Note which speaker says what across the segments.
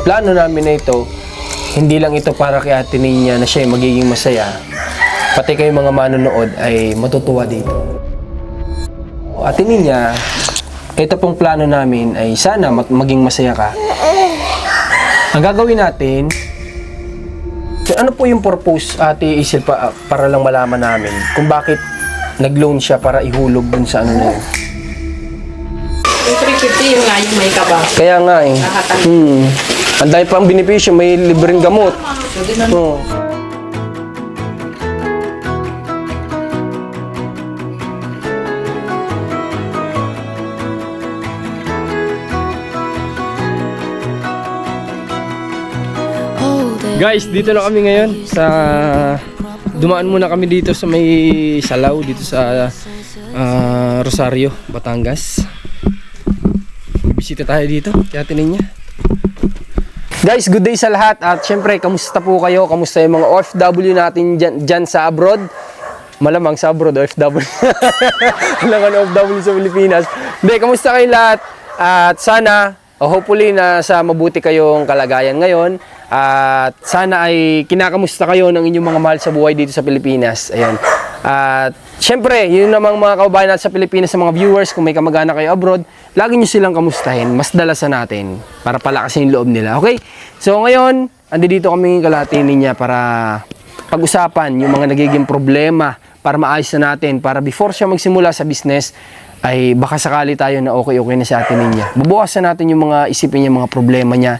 Speaker 1: plano namin na ito, hindi lang ito para kay Ate Ninya na siya ay magiging masaya. Pati kayo mga manonood ay matutuwa dito. Ate Ninya, ito pong plano namin ay sana maging masaya ka. Ang gagawin natin, ano po yung purpose, Ate Isil, para lang malaman namin kung bakit nag-loan siya para ihulog dun sa ano na yun?
Speaker 2: Yung 350 yung nga yung may kaba.
Speaker 1: Kaya nga eh. Ang dahil pang benepisyo, may libreng gamot. Oo. Guys, dito na kami ngayon sa dumaan muna kami dito sa may Salaw dito sa Rosario, Batangas. Bisita tayo dito, kaya tinin niya. Guys, good day sa lahat at syempre, kamusta po kayo? Kamusta yung mga OFW natin dyan sa abroad? Malamang sa abroad, OFW. Walang OFW sa Pilipinas. Hindi, kamusta kayo lahat? At sana, hopefully na sa mabuti kayong kalagayan ngayon. At sana ay kinakamusta kayo ng inyong mga mahal sa buhay dito sa Pilipinas. Ayan. At syempre, yun namang mga kababayan natin sa Pilipinas, sa mga viewers, kung may kamag-anak kayo abroad, lagi nyo silang kamustahin. Mas dalasan natin para palakasin yung loob nila. Okay? So ngayon, andito kami kalahati niya para pag-usapan yung mga nagiging problema para maayos na natin. Para before siya magsimula sa business, ay baka sakali tayo na okay na si Ate Ninya. Babawasan natin yung mga isipin niya, mga problema niya.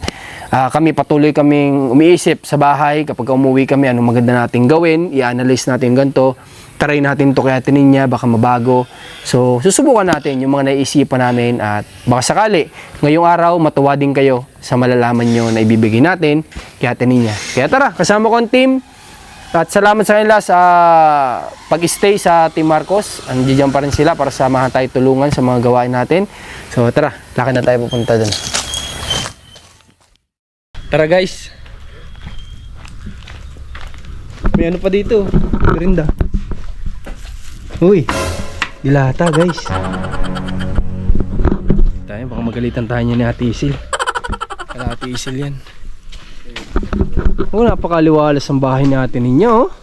Speaker 1: Kami patuloy kaming umiisip sa bahay kapag umuwi kami, anong maganda nating gawin, i-analyze natin ganito, try natin to kay Ate Ninya, baka mabago. So, susubukan natin yung mga naiisipan namin at baka sakali, ngayong araw, matuwa din kayo sa malalaman nyo na ibibigay natin kay Ate Ninya. Kaya tara, kasama ko ang team. At salamat sa kanila sa pag-stay sa Team Marcos. Andiyan pa rin sila para samahan tayo tulungan sa mga gawain natin. So tara, lakad na tayo pupunta dun. Tara guys. May ano pa dito? Merinda. Uy, dilata guys. Tayo, baka magalitan tayo niya ni Ate Isil. Kala Ate Isil yan. Oh, napakaliwalas ang bahay natin ninyo. Oh.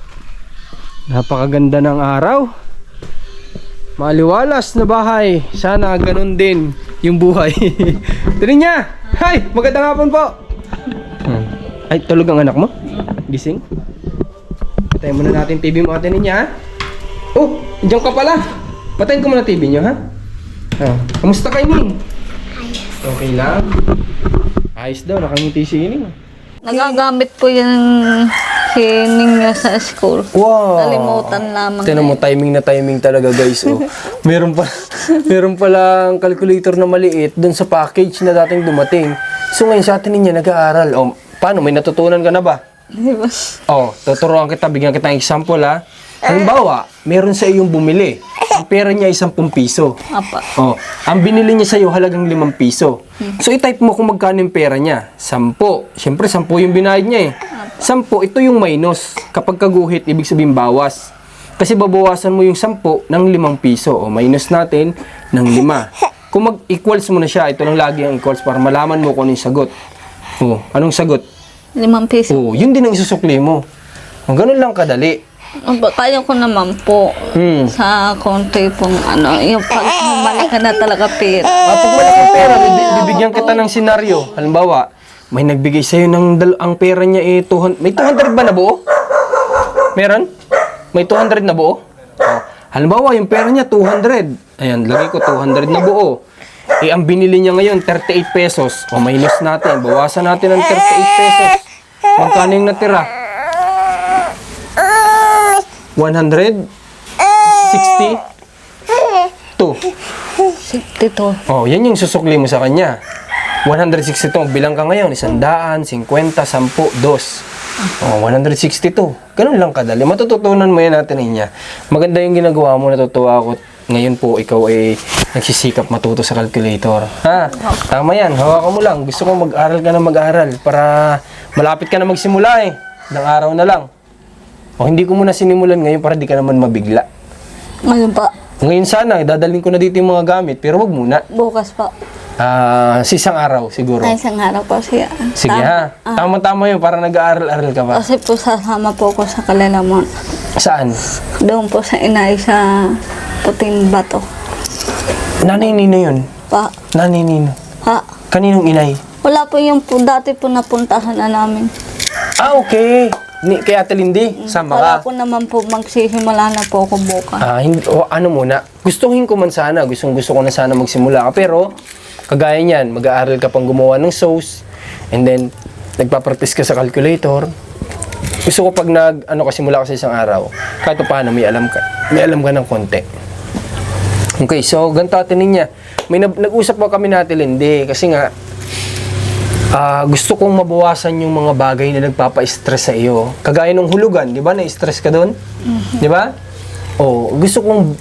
Speaker 1: Napakaganda ng araw. Maliwalas na bahay. Sana ganun din yung buhay. Tingnan niya. Hi, magandang hapon po. Ay, tulog ang anak mo? Gising? Patayin muna natin TV mo, Ate Ninya. Oh, diyan ka pala. Patayin ko muna TV nyo, ha? Kamusta kayo, Ning? Okay lang. Ayos daw, nakangiti si Ning.
Speaker 3: Nagagamit po yung hining niya sa school.
Speaker 1: Wow.
Speaker 3: Nalimutan lamang.
Speaker 1: Tignan mo, timing na timing talaga guys. Oh. meron palang calculator na maliit doon sa package na dating dumating. So ngayon sa Ate Ninya nag-aaral. Oh, paano? May natutunan ka na ba?
Speaker 3: Diba?
Speaker 1: Oh, tuturuan kita, bigyan kita ng example ha. Halimbawa, meron sa iyong bumili. Ang pera niya ay 10 piso.
Speaker 3: Apa.
Speaker 1: Oh, ang binili niya sa iyo halagang 5 piso. So i-type mo kung magkano yung pera niya. 10. Siyempre 10 yung binayad niya eh. 10, ito yung minus. Kapag kaguhit, ibig sabihin bawas. Kasi babawasan mo yung 10 ng 5 piso. O minus natin ng 5. Kung mag-equals mo na siya, ito lang lagi ang equals para malaman mo kung anong sagot. Oh, anong sagot?
Speaker 3: 5 piso.
Speaker 1: Oh, yun din ang isusukli mo. O, ganun lang kadali.
Speaker 3: Kaya ko naman po sa konti pong yung pag malaki na talaga pera.
Speaker 1: Pag malaking pera, bibigyan kita ng senaryo. Halimbawa, may nagbigay sa'yo ng ang pera niya eh 200. May 200 ba na buo? Meron? May 200 na buo? Oh. Halimbawa, yung pera niya 200. Ayan, lagay ko 200 na buo. Eh, ang binili niya ngayon, 38 pesos. O, minus natin. Bawasan natin ng 38 pesos. Magkano yung natira? 162.
Speaker 3: 62.
Speaker 1: Oh, yan yung susukli mo sa kanya. 162. Bilang ka ngayon, 100, 50, 10, 2. Oh, 162. Ganun lang kadali. Matututunan mo yan Ate Ninya. Maganda yung ginagawa mo. Natutuwa ako. Ngayon po, ikaw ay nagsisikap matuto sa calculator. Ha? Tama yan. Hawakan mo lang. Gusto ko mag-aral ka na mag-aral para malapit ka na magsimula eh. Ilang araw na lang. O hindi ko muna sinimulan ngayon para di ka naman mabigla.
Speaker 3: Ngayon pa.
Speaker 1: Ngayon sana, dadalhin ko na dito yung mga gamit, pero wag muna.
Speaker 3: Bukas pa.
Speaker 1: Sa isang araw siguro.
Speaker 3: Ay, isang araw po siya.
Speaker 1: Sige ha. Tama-tama yun, para nag-aaral-aral ka ba?
Speaker 3: Kasi po sasama po ko sa Kalalamon.
Speaker 1: Saan?
Speaker 3: Doon po sa inay sa Puting Bato.
Speaker 1: Nanay Nino yun?
Speaker 3: Pa,
Speaker 1: Nanay Nino.
Speaker 3: ha?
Speaker 1: Kaninong inay?
Speaker 3: Wala po yung po, dati po napuntahan na namin.
Speaker 1: Okay. Kay Ate Lindy, sama
Speaker 3: Wala
Speaker 1: ka.
Speaker 3: po naman po magsisimula na po ako bukas.
Speaker 1: Ano muna, gustuhin ko man sana, gusto ko na sana magsimula ka, pero kagaya niyan, mag-aaral ka pang gumawa ng sauce, and then nagpa-practice ka sa calculator. Gusto ko pag simula ka sa isang araw, kahit pa paano may alam ka ng konti. Okay, so ganito Ate Ninya, nag-usap po kami na Ate Lindy, kasi nga, gusto kong mabawasan yung mga bagay na nagpapa-stress sa iyo. Kagaya ng hulugan, di ba? Na-stress ka doon? Di ba? Gusto kong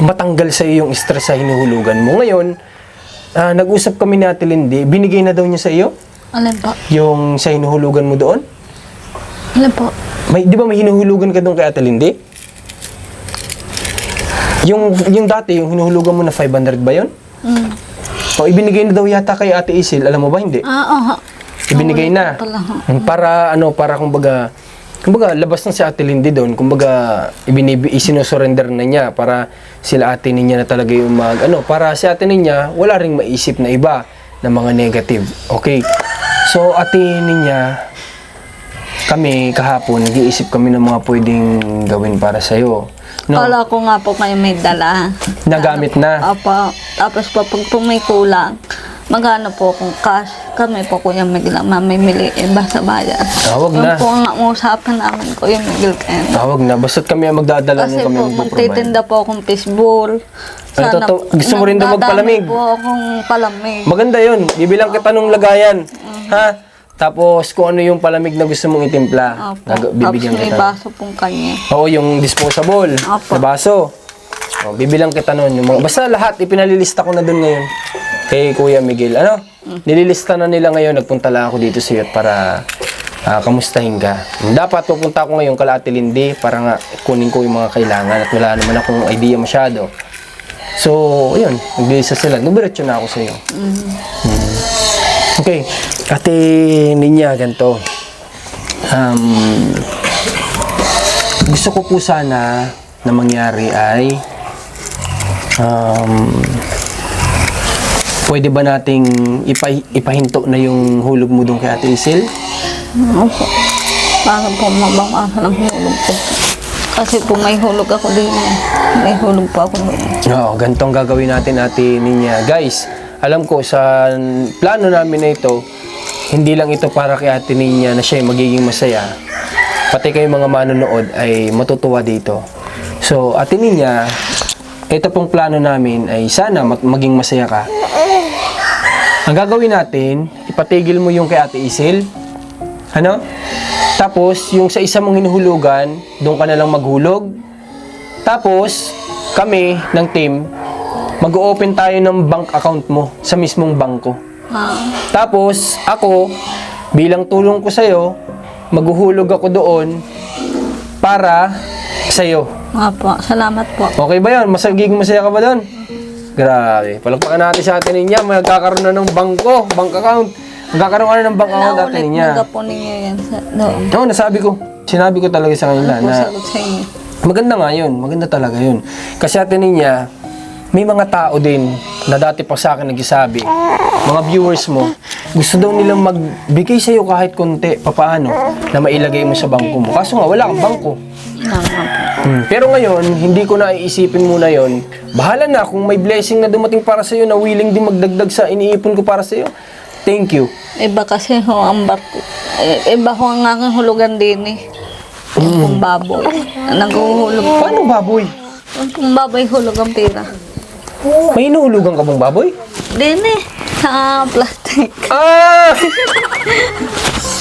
Speaker 1: matanggal sa iyo yung stress sa hinuhulugan mo. Ngayon, nag-usap kami ni Ate Lindy, binigay na daw niya sa iyo?
Speaker 3: Alin po?
Speaker 1: Yung sa hinuhulugan mo doon?
Speaker 3: Alin po?
Speaker 1: Di ba may hinuhulugan ka doon kay Ate Lindy? Yung dati, yung hinuhulugan mo na 500 ba yun? Ibinigay na daw yata kay Ate Isil, alam mo ba hindi? Ibinigay na. Para kumbaga labas na si Ate Lindy doon, kumbaga isinusurrender na niya para sila Ate Ninya na talaga yung para si Ate Ninya wala ring maisip na iba na mga negative. Okay. So Ate Ninya, kami kahapon nag-iisip kami ng mga pwedeng gawin para sa iyo. No?
Speaker 3: Kala ko nga po kayo may dala.
Speaker 1: Nagamit na.
Speaker 3: Apa. Tapos po, pag po may kulang, magano po kung cash, kami po kuya Miguel ang mamimili iba sa bayan.
Speaker 1: Wag na.
Speaker 3: Yun po ang usapan namin kuya Miguel kayo.
Speaker 1: Wag na. Basta't kami ang magdadala
Speaker 3: Kasi
Speaker 1: ng kami
Speaker 3: po,
Speaker 1: ang
Speaker 3: magtitinda po akong fishbowl.
Speaker 1: Gusto mo rin daw magpalamig?
Speaker 3: po akong palamig.
Speaker 1: Maganda yun. Bibilang kita nung lagayan. Ha? Tapos kung ano yung palamig na gusto mong itimpla, bibigyan
Speaker 3: Tapos may
Speaker 1: kita.
Speaker 3: baso pong kanya.
Speaker 1: Oo, yung disposable
Speaker 3: Opo.
Speaker 1: na baso. Bibilang kita nun. Basta lahat, ipinalilista ko na dun ngayon. Kay Kuya Miguel. Nililista na nila ngayon. Nagpunta lang ako dito sa iyo para kamustahin ka. Dapat pupunta ako ngayon kala Ate Lindy para nga kunin ko yung mga kailangan at wala naman akong idea masyado. So, ayun. Naglilista sila. Nubiretso na ako sa iyo. Okay. Ate Ninya, ganito. Gusto ko po sana na mangyari ay pwede ba nating ipahinto na yung hulog mo doon kay Ate Isil?
Speaker 3: Opo. Para po mabangasa ng hulog ko. Kasi po may hulog ako din. May hulog pa ako doon.
Speaker 1: Oo, ganito ang gagawin natin Ate Ninya. Guys, alam ko sa plano namin na ito, hindi lang ito para kay Ate Ninya na siya magiging masaya. Pati kayo mga manonood ay matutuwa dito. So, Ate Ninya, ito pong plano namin ay sana maging masaya ka. Ang gagawin natin, ipatigil mo yung kay Ate Isil. Tapos, yung sa isa mong hinuhulugan, doon ka na lang maghulog. Tapos, kami ng team, mag-open tayo ng bank account mo sa mismong bangko. Tapos, ako, bilang tulong ko sa'yo, maghuhulog ako doon para sa'yo.
Speaker 3: Opo, salamat po.
Speaker 1: Okay ba yun? Magiging masaya ka ba doon? Grabe. Palakpakan natin sa Ate Ninya. Magkakaroon na ng bangko, bank account. Magkakaroon ka na ng bank account Ate
Speaker 3: Naulit
Speaker 1: Ninya.
Speaker 3: mga po ninyo yan sa doon.
Speaker 1: Oo, nasabi ko. Sinabi ko talaga sa kanila
Speaker 3: Ano po
Speaker 1: na
Speaker 3: sagot sa inyo?
Speaker 1: maganda nga yun. Maganda talaga yun. Kasi Ate Ninya, may mga tao din na dati pa sa akin nagsasabi, mga viewers mo, gusto daw nilang magbigay sa iyo kahit konti, papaano, na mailagay mo sa bangko mo. Kaso nga, wala kang bangko. Pero ngayon, hindi ko na iisipin muna yon. Bahala na kung may blessing na dumating para sa iyo na willing din magdagdag sa iniipon ko para sa iyo. Thank you.
Speaker 3: Iba kasi ho ang barko. Iba ho ang aking hulugan din eh. Yung baboy. Naghuhulog po.
Speaker 1: Paano baboy?
Speaker 3: Yung baboy hulog ang pera.
Speaker 1: May inuhulugan ka bang baboy?
Speaker 3: Din eh. Sa plastic.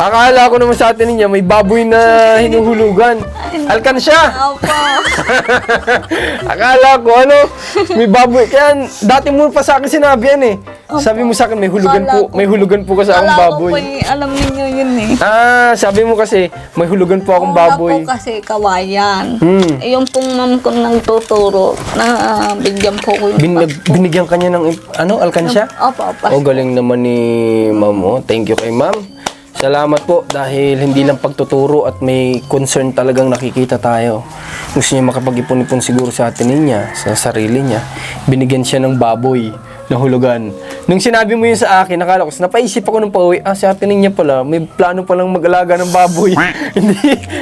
Speaker 1: Akala ko naman sa atin niya, may baboy na hinuhulugan. Alkansya!
Speaker 3: Opo.
Speaker 1: Akala ko, may baboy. Kaya, dati mo pa sa akin sinabi yan eh. Sabi mo sa akin, may hulugan po ka sa akong
Speaker 3: Kala ko
Speaker 1: baboy.
Speaker 3: po, alam ninyo yun eh.
Speaker 1: Sabi mo kasi, may hulugan po akong baboy.
Speaker 3: Una po kasi kawayan.
Speaker 1: Hmm.
Speaker 3: Yung pong ma'am ko nang tuturo na bigyan po ko yung
Speaker 1: Binigyan kanya ng, alkansya?
Speaker 3: Opo, opo.
Speaker 1: Galing naman ni ma'am. Thank you kay ma'am. Salamat po dahil hindi lang pagtuturo at may concern talagang nakikita tayo. Gusto niya makapag-ipon-ipon siguro sa atin niya, sa sarili niya. Binigyan siya ng baboy na hulugan. Nung sinabi mo yun sa akin, nakala ko, napaisip ako ng pauwi, sa atin niya pala, may plano palang mag-alaga ng baboy.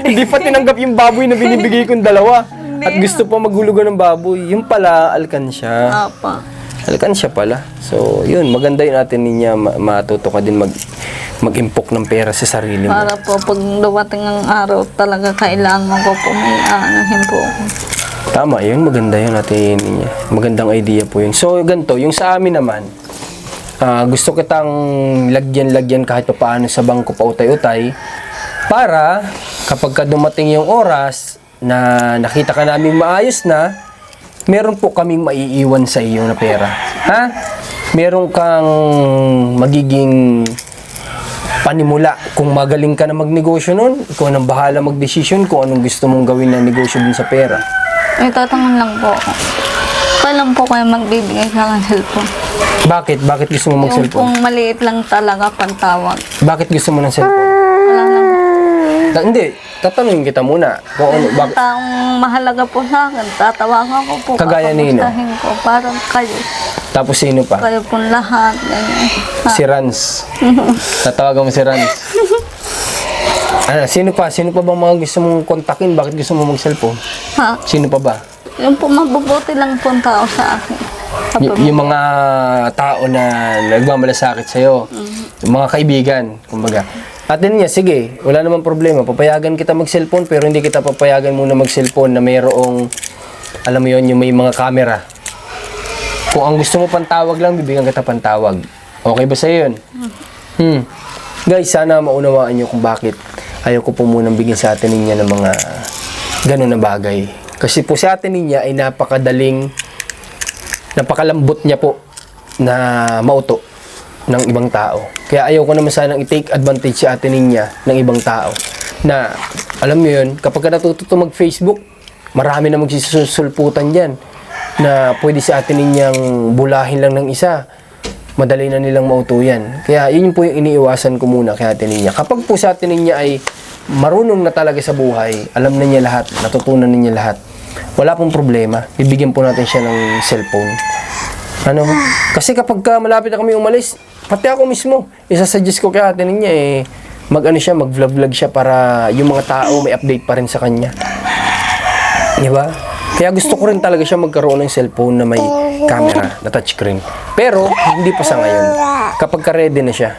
Speaker 1: hindi pa tinanggap yung baboy na binibigay kong dalawa. At gusto pa maghulugan ng baboy. Yung pala, alkansya.
Speaker 3: Opo.
Speaker 1: Alkansya pala. So, yun, maganda yun natin niya matuto ka din mag-impok ng pera sa sarili mo.
Speaker 3: Para po pag dumating ang araw talaga kailangan ko po may aanahin po ako.
Speaker 1: Tama, yun. Maganda yun natin niya. Magandang idea po yun. So, ganito, yung sa amin naman, gusto kitang lagyan kahit pa paano sa bangko pa utay-utay para kapag ka dumating yung oras na nakita ka namin maayos na, meron po kaming maiiwan sa iyo na pera. Ha? Meron kang magiging panimula. Kung magaling ka na magnegosyo nun, ikaw nang bahala magdesisyon kung anong gusto mong gawin na negosyo dun sa pera.
Speaker 3: May tatangan lang po ako. Kailan po kayo magbibigay sa akin cellphone?
Speaker 1: Bakit? Bakit gusto mo
Speaker 3: Yung
Speaker 1: mag-cellphone?
Speaker 3: pong maliit lang talaga pantawag.
Speaker 1: Bakit gusto mo ng cellphone?
Speaker 3: Wala lang.
Speaker 1: Hindi, tatanungin kita muna. Kung ano,
Speaker 3: Yung taong mahalaga po sa akin, tatawagan ko po.
Speaker 1: Kagaya nino?
Speaker 3: Kakamustahin ko. Parang kayo.
Speaker 1: Tapos sino pa?
Speaker 3: Kayo pong lahat. Ganyan.
Speaker 1: Si Rans. Tatawagan mo si Rans. Sino pa? Sino pa bang mga gusto mong kontakin? Bakit gusto mo mag-cellphone?
Speaker 3: Ha?
Speaker 1: Sino pa ba?
Speaker 3: Yung po mabubuti lang po ang tao sa akin.
Speaker 1: Yung mga tao na nagmamalasakit sa'yo. Yung mga kaibigan, kumbaga. At din niya, sige, wala namang problema. Papayagan kita mag-cellphone, pero hindi kita papayagan muna mag-cellphone na mayroong, alam mo yun, yung may mga camera. Kung ang gusto mo pantawag lang, bibigyan kita pantawag. Okay ba sa'yo yun? Guys, sana maunawaan nyo kung bakit ayaw ko po munang bigyan sa atin niya ng mga ganun na bagay. Kasi po sa atin niya ay napakalambot niya po na mauto ng ibang tao. Kaya ayaw ko naman sanang i-take advantage sa atin niya ng ibang tao. Na, alam mo yun, kapag ka natututo mag-Facebook, marami na magsisulputan dyan na pwede sa atin ninyang bulahin lang ng isa. Madali na nilang mauto yan. Kaya yun po yung iniiwasan ko muna kay atin niya. Kapag po sa atin niya ay marunong na talaga sa buhay, alam na niya lahat, natutunan niya lahat, wala pong problema. Bibigyan po natin siya ng cellphone. Kasi kapag malapit na kami umalis, pati ako mismo, isasuggest ko kay ate niya mag-vlog siya para yung mga tao may update pa rin sa kanya. Di ba? Kaya gusto ko rin talaga siya magkaroon ng cellphone na may camera, na touchscreen. Pero, hindi pa sa ngayon. Kapag ka-ready na siya,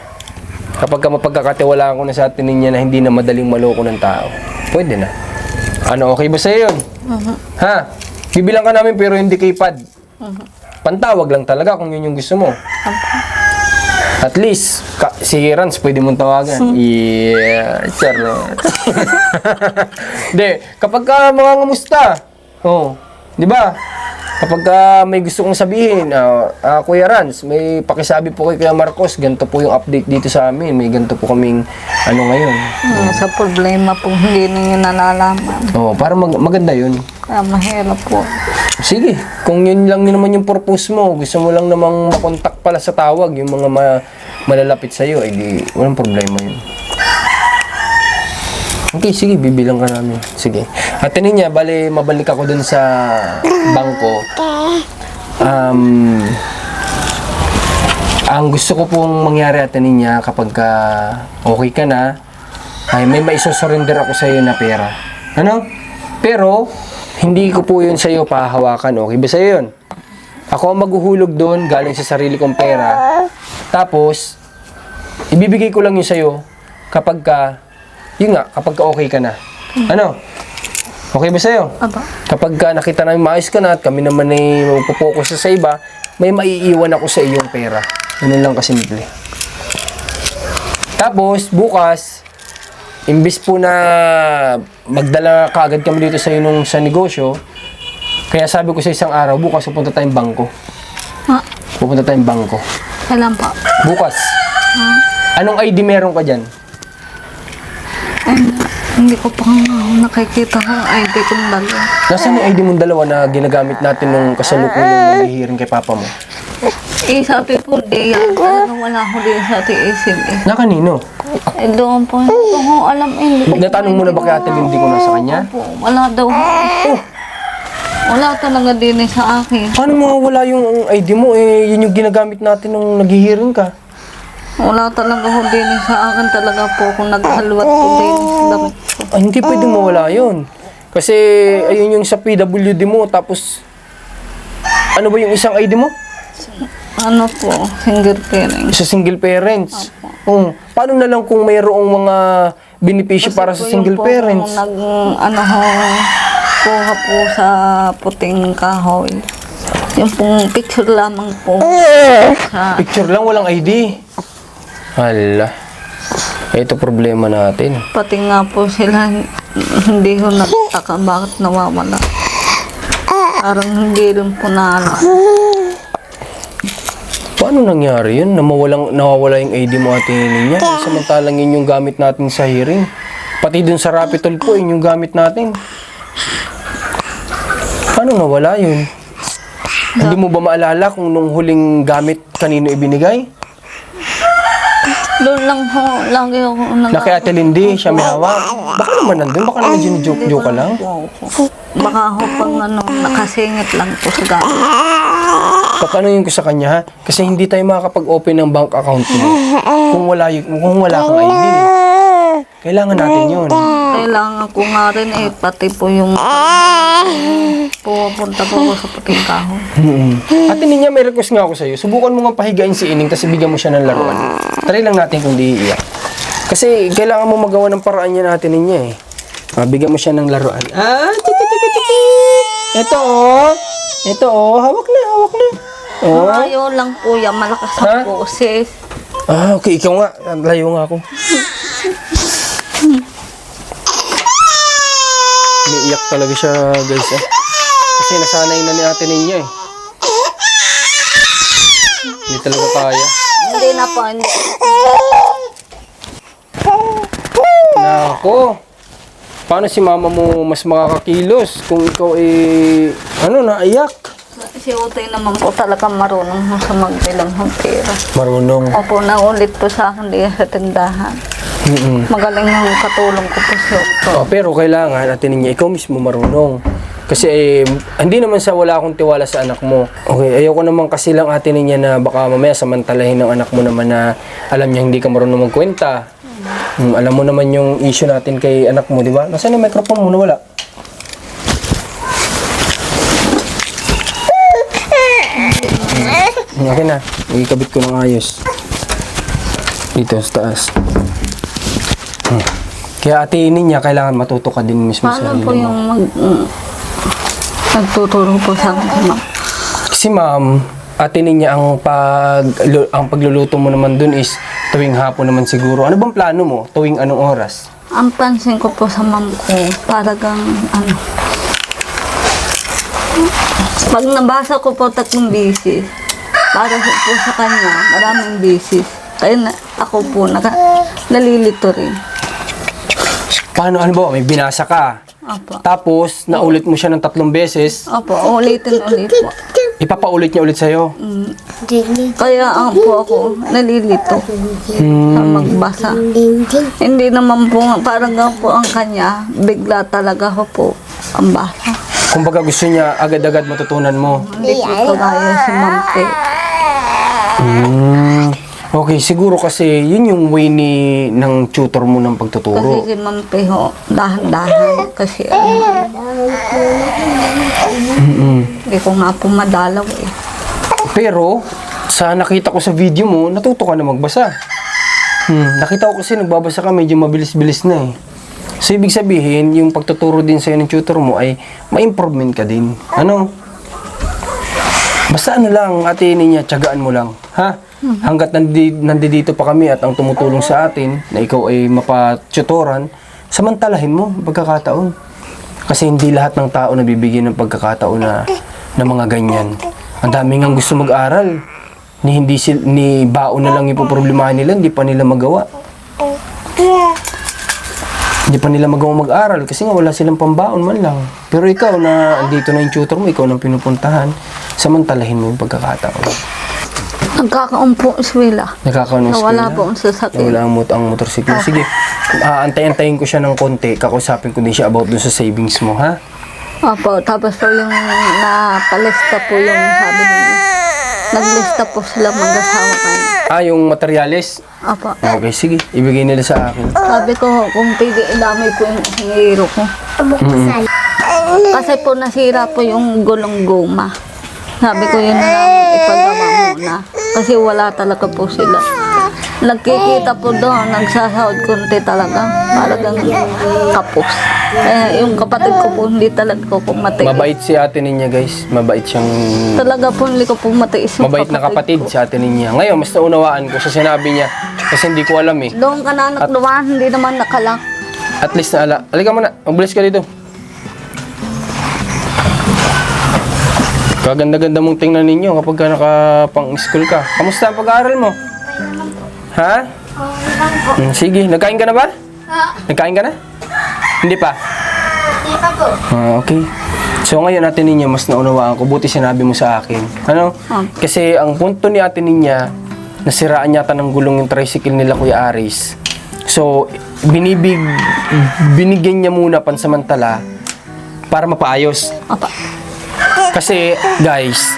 Speaker 1: kapag mapagkakatiwalaan ko na sa atin niya na hindi na madaling maloko ng tao, pwede na. Okay ba sa'yo yun? Ha? Bibilang ka namin pero hindi keypad. Pantawag lang talaga kung yun yung gusto mo. At least, si Rans pwede mong tawagan. Yeah, charot. Hindi, kapag ka mga ngamusta, di ba? Kapag may gusto kong sabihin, Kuya Rans, may pakisabi po kay Kuya Marcos, ganito po yung update dito sa amin. May ganito po kaming ngayon.
Speaker 3: Sa problema po, hindi ninyo nalalaman.
Speaker 1: Para maganda yun.
Speaker 3: Kaya mahirap po.
Speaker 1: Sige, kung yun lang naman yung purpose mo, gusto mo lang namang makontak pala sa tawag, yung mga malalapit sa'yo, di walang problema yun. Okay, sige, bibilang ka namin. Sige. At niya, mabalik ako dun sa bangko. Ang gusto ko pong mangyari niya kapag okay ka na, ay may maisosurrender ako sa iyo na pera. Pero, hindi ko po yun sa iyo pahawakan. Okay ba sa yun? Ako ang maghuhulog doon galing sa sarili kong pera. Tapos, ibibigay ko lang yun sa iyo kapag kapag okay ka na. Okay ba sa'yo?
Speaker 3: Aba.
Speaker 1: Kapag nakita namin maayos ka na at kami naman ay magpo-focus sa iba, may maiiwan ako sa iyong pera. Ganun lang kasimple. Tapos, bukas, imbis po na magdala kaagad kami dito sa nung sa negosyo, kaya sabi ko sa isang araw, bukas pupunta tayong bangko.
Speaker 3: Ha?
Speaker 1: Pupunta tayong bangko.
Speaker 3: Kailan pa?
Speaker 1: Bukas. Anong ID meron ka dyan?
Speaker 3: Ay, hindi ko pa nga nakikita kung ID kong dalawa.
Speaker 1: Nasaan yung ID mong dalawa na ginagamit natin nung kasalukuyang naghihiring kay papa mo?
Speaker 3: Eh, sabi po, di yan. Talagang wala ko din sa TSM eh.
Speaker 1: Na kanino?
Speaker 3: Eh, doon po, hindi ko ho alam eh. Hindi ko
Speaker 1: Natanong mo na ba kay Ate Lindy kung nasa kanya?
Speaker 3: po. Wala daw. Wala talaga din eh sa akin.
Speaker 1: Paano mawawala yung ID mo? Eh, yun yung ginagamit natin nung naghihiring ka.
Speaker 3: Wala talaga ho din eh sa akin talaga po kung naghalwat po din sa damit ko.
Speaker 1: Ay, hindi pwedeng mawala yun. Kasi, ayun yung sa PWD mo, tapos, ano ba yung isang ID mo?
Speaker 3: Ano po, single parent.
Speaker 1: Sa single parents. Paano na lang kung mayroong mga benepisyo para sa
Speaker 3: Kasi po
Speaker 1: single
Speaker 3: yun po,
Speaker 1: parents?
Speaker 3: ano ho, kuha po sa puting kahoy. Yung pong picture lamang po. Sa,
Speaker 1: Picture lang, walang ID. Hala. Ito problema natin.
Speaker 3: pati nga po sila, hindi ho nagtaka bakit nawawala. Parang hindi rin po naalam.
Speaker 1: Paano nangyari yun? Nawawala yung ID mo, Ate Ninya. Samantalang yun yung gamit natin sa hearing. Pati dun sa Rapitol po, yun yung gamit natin. Paano nawala yun? Hindi mo ba maalala kung nung huling gamit kanino ibinigay?
Speaker 3: Doon lang ho, lagi ako
Speaker 1: Na kay Ate Lindy, siya may hawak. Baka naman nandun, baka naman joke ka lang.
Speaker 3: Baka ho pang ano, nakasingit lang po sa gamit.
Speaker 1: Patanungin ko sa kanya ha, kasi hindi tayo makakapag-open ng bank account mo kung wala kang ID. Kailangan natin yun.
Speaker 3: Kailangan ko nga rin eh, pati po yung pupunta po ako sa puting kahoy.
Speaker 1: Ate Ninya, may request nga ako sa'yo. Subukan mo nga pahigain si Ining, tapos bigyan mo siya ng laruan. Try lang natin kung di iiyak. Kasi kailangan mo magawa ng paraan niya natin Ninya eh. Bigyan mo siya ng laruan. Tiki. Ito oh. Hawak na. Oh.
Speaker 3: Ayaw lang po yan, malakas
Speaker 1: Ha?
Speaker 3: ang boses.
Speaker 1: Okay, ikaw nga. Layo nga ako. Umiiyak talaga siya, guys. Kasi nasanay na ni Ate Ninya eh. Hindi talaga kaya.
Speaker 3: Hindi na po, hindi.
Speaker 1: Nako. Paano si mama mo mas makakakilos kung ikaw naiyak?
Speaker 3: Si Utay naman po talaga marunong ho sa magbilang ng pera.
Speaker 1: Marunong.
Speaker 3: Opo, naulit po sa akin diyan sa tindahan. Magaling yung katulong ko po si Utay.
Speaker 1: Pero kailangan, Ate Ninya, ikaw mismo marunong. Kasi hindi naman sa wala akong tiwala sa anak mo. Okay, ayoko naman kasi lang Ate Ninya na baka mamaya samantalahin ng anak mo naman na alam niya hindi ka marunong magkwenta. Alam mo naman yung issue natin kay anak mo, di ba? Nasaan yung microphone mo? Nawala. Okay na. Ikabit ko ng ayos. Dito sa taas. Kaya Ate Ninya, kailangan matuto ka din mismo sa
Speaker 3: Paano
Speaker 1: sarili
Speaker 3: po
Speaker 1: mo.
Speaker 3: yung nagtuturo po sa akin?
Speaker 1: Kasi ma'am, Ate Ninya, ang pagluluto mo naman dun is tuwing hapon naman siguro. Ano bang plano mo? Tuwing anong oras?
Speaker 3: Ang pansin ko po sa mom ko, paragang pag nabasa ko po 3 beses, para po sa kanya, maraming beses. Kaya ako po, nalilito rin.
Speaker 1: Paano, ano ba? May binasa ka.
Speaker 3: Opo.
Speaker 1: Tapos, naulit mo siya ng 3 beses.
Speaker 3: Opo, ulitin ulit po.
Speaker 1: Ipapaulit niya ulit sa'yo.
Speaker 3: Kaya po ako nalilito sa magbasa. Hindi naman po, parang nga po ang kanya, bigla talaga ko po ang basa.
Speaker 1: Kumbaga gusto niya agad-agad matutunan mo.
Speaker 3: Hindi ko kagaya si Mamte.
Speaker 1: Okay, siguro kasi yun yung way ng tutor mo ng
Speaker 3: Kasi
Speaker 1: pagtuturo.
Speaker 3: si Mamte ho, dahan-dahan. Kasi hindi ko nga po madalaw eh.
Speaker 1: Pero, sa nakita ko sa video mo, natuto ka na magbasa. Nakita ko kasi nagbabasa ka, medyo mabilis-bilis na eh. So, ibig sabihin, yung pagtuturo din sa'yo ng tutor mo ay ma-improvement ka din. Ano? Basta ano lang, Ate Ninya, tiyagaan mo lang. Ha? Hanggat nandito pa kami at ang tumutulong sa atin na ikaw ay mapatutoran, samantalahin mo ang pagkakataon. Kasi hindi lahat ng tao nabibigyan ng pagkakataon na mga ganyan. Ang dami nga gusto mag-aral. Ni baon na lang ipoproblemahan nila, hindi pa nila magawa. Hindi pa nila magawa mag-aral kasi nga wala silang pambaon man lang. Pero ikaw na andito na yung tutor mo, ikaw nang pinupuntahan, samantalahin mo yung pagkakataon.
Speaker 3: Nagkakaumpo sila.
Speaker 1: Nakakaunos ko
Speaker 3: Nawala
Speaker 1: na.
Speaker 3: po ang sasakyan.
Speaker 1: Nawala ang motorsiklo. Sige, antay-antayin ko siya ng konti. Kakausapin ko din siya about dun sa savings mo, ha?
Speaker 3: Opo, tapos po yung napalista po yung sabi nila. Naglista po sila mag-asawa kayo.
Speaker 1: Yung materyales?
Speaker 3: Opo.
Speaker 1: Okay, sige. Ibigay nila sa akin.
Speaker 3: Sabi ko, kung pwede idamay po yung hingiro ko. Kasi po nasira po yung gulong goma. Sabi ko yun na lang ipagawa muna. Kasi wala talaga po sila. Nagkikita po doon, nagsasahod konti talaga. Talagang kapos. Yung kapatid ko po, hindi talaga ko po matiis.
Speaker 1: Mabait si Ate Ninya, guys. Mabait siyang...
Speaker 3: Talaga po, hindi ko po matiis yung
Speaker 1: Mabait na kapatid
Speaker 3: ko.
Speaker 1: si Ate Ninya. Ngayon, mas naunawaan ko sa sinabi niya. Kasi hindi ko alam eh.
Speaker 3: Doon ka na nakluwan, hindi naman nakalak.
Speaker 1: At least na ala. Halika muna. Magbilis ka dito. Kaganda-ganda mong tingnan ninyo kapag ka nakapang-school ka. Kamusta ang pag-aaral mo? Ha? Sige. Nagkain ka na ba? Nagkain ka na? Hindi pa?
Speaker 2: Hindi pa po.
Speaker 1: Okay. So ngayon Ate Ninya, mas naunawaan ko. Buti sinabi mo sa akin. Ano? Kasi ang punto ni Ate Ninya, nasiraan yata ng gulong yung tricycle nila Kuya Aris. So, binigyan niya muna pansamantala para mapaayos.
Speaker 3: Apa.
Speaker 1: Kasi, guys,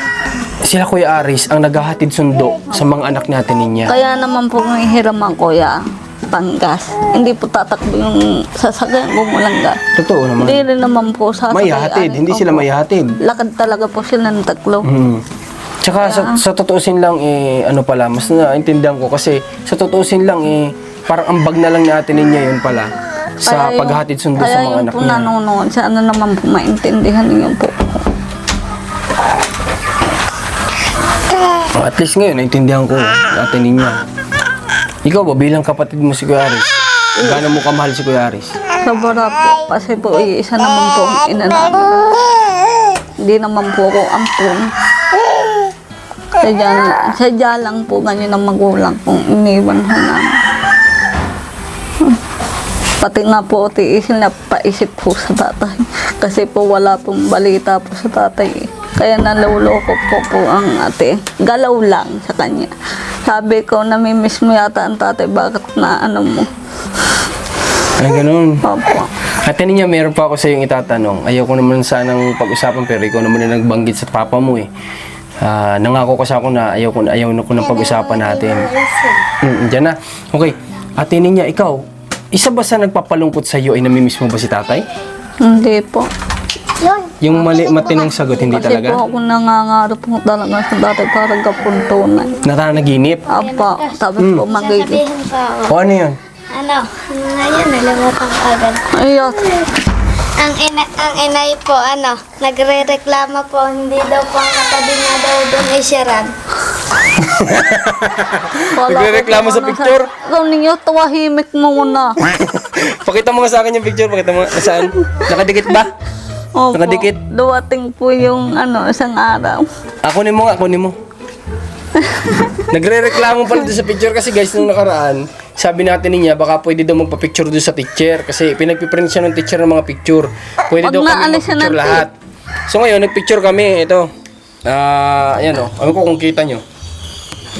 Speaker 1: sila Kuya Aris ang naghahatid sundo sa mga anak ni Ate Ninya.
Speaker 3: Kaya naman po may hiraman kuya, panggas. Hindi po tatakbo yung sasakyan kung walang gas.
Speaker 1: Totoo naman.
Speaker 3: Hindi rin naman po sasakyan.
Speaker 1: May hatid. Hindi sila may hatid.
Speaker 3: Lakad talaga po sila ng taklo.
Speaker 1: Tsaka sa tutuusin lang ano pala, mas naintindihan ko kasi sa tutuusin lang parang ambag na lang ni Ate Ninya yun pala sa paghahatid sundo sa mga anak
Speaker 3: Kaya yung po
Speaker 1: niya.
Speaker 3: nanonood, sana naman po maintindihan niyo po.
Speaker 1: At least ngayon, naintindihan ko Ate Ninya. Ikaw ba, bilang kapatid mo si Kuya Aris, gaano mo kamahal si Kuya Aris?
Speaker 3: Sobra po, kasi po isa naman po ang ina namin. Hindi naman po ako ampun. Sadya lang po ganyan ang magulang kung iniwan ho namin. Pati nga po tiisin na paisip po sa tatay. Kasi po wala pong balita po sa tatay. Kaya naluloko po ang ate. Galaw lang sa kanya. Sabi ko, namimiss mo yata ang tatay. Bakit na ano mo?
Speaker 1: Ay, ganun.
Speaker 3: Opo.
Speaker 1: Ate Ninya, meron pa ako sa iyong itatanong. Ayaw ko naman sanang pag-usapan pero ikaw naman na nagbanggit sa papa mo eh. Nangako kasi ako na ayaw na ko ng pag-usapan natin. Diyan na. Okay. Ate Ninya, ikaw, isa ba sa nagpapalungkot sa iyo ay namimiss mo ba si tatay?
Speaker 3: Hindi po.
Speaker 1: Yung matinong sagot, hindi
Speaker 3: Kasi
Speaker 1: talaga?
Speaker 3: po ako nangangarap po talaga sa tatay para kapuntunan.
Speaker 1: Natanaginip?
Speaker 3: Apa, tapos po magiging.
Speaker 2: Sabihin pa ako.
Speaker 1: O ano yun?
Speaker 2: Ano ngayon, nalimutan ko agad.
Speaker 3: Ayot.
Speaker 2: Ang inay po, nagre-reklama po, hindi daw po ang katabi na daw doon ay siran.
Speaker 1: Nagre-reklamo sa picture?
Speaker 3: Ikaw ninyo, tawahimik mo muna.
Speaker 1: Pakita mo nga sa akin yung picture. Pakita mo nga. Saan? Nakadikit ba?
Speaker 3: Opo,
Speaker 1: Nakadikit?
Speaker 3: duwating po yung isang araw.
Speaker 1: Kunin mo nga, kunin mo. Nagre-reklamo pala doon sa picture kasi guys, nung nakaraan, sabi natin niya, baka pwede daw magpa-picture doon sa teacher kasi pinagpiprint siya ng teacher ng mga picture. Pwede
Speaker 3: Wag
Speaker 1: daw
Speaker 3: na,
Speaker 1: kami
Speaker 3: alisin
Speaker 1: mag-picture
Speaker 3: natin.
Speaker 1: lahat. So ngayon, nagpicture kami. Ito. Ayan o. Alam ko kung kita nyo.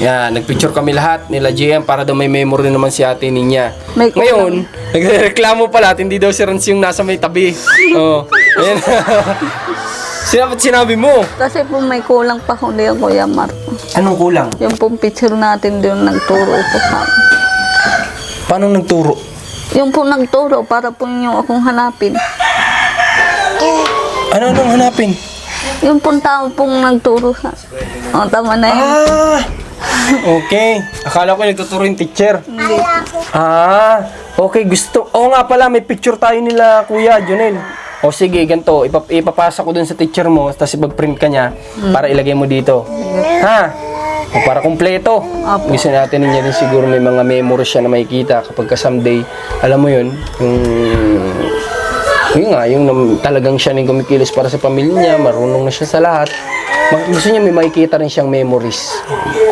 Speaker 1: Yan, nagpicture kami lahat nila GM para daw may memory naman si Ate Ninya.
Speaker 3: May kulang.
Speaker 1: Ngayon, nagre-reklamo pala at hindi daw si Rans yung nasa may tabi. Oh. Ayan. Sinabi mo.
Speaker 3: Kasi po may kulang pa kundi ang Kuya Marco.
Speaker 1: Anong kulang?
Speaker 3: Yung pong picture natin doon nagturo po sa akin.
Speaker 1: Paano nagturo?
Speaker 3: Yung po nagturo para po yung akong hanapin.
Speaker 1: Ano nang hanapin?
Speaker 3: Yung pong tao pong nagturo sa... O, tama na yun.
Speaker 1: Okay. Akala ko nagtuturo yung teacher.
Speaker 3: Hindi.
Speaker 1: Okay. Gusto. Oo nga pala, may picture tayo nila, Kuya Jonel. O sige, ganito, ipapasa ko dun sa teacher mo, tapos ipag-print ka niya para ilagay mo dito. Ha? O para kumpleto. Gusto natin niya din siguro may mga memories siya na makikita kapag ka someday, alam mo yun, yung talagang siya nang kumikilos para sa pamilya niya, marunong na siya sa lahat. Gusto niya may makikita rin siyang memories.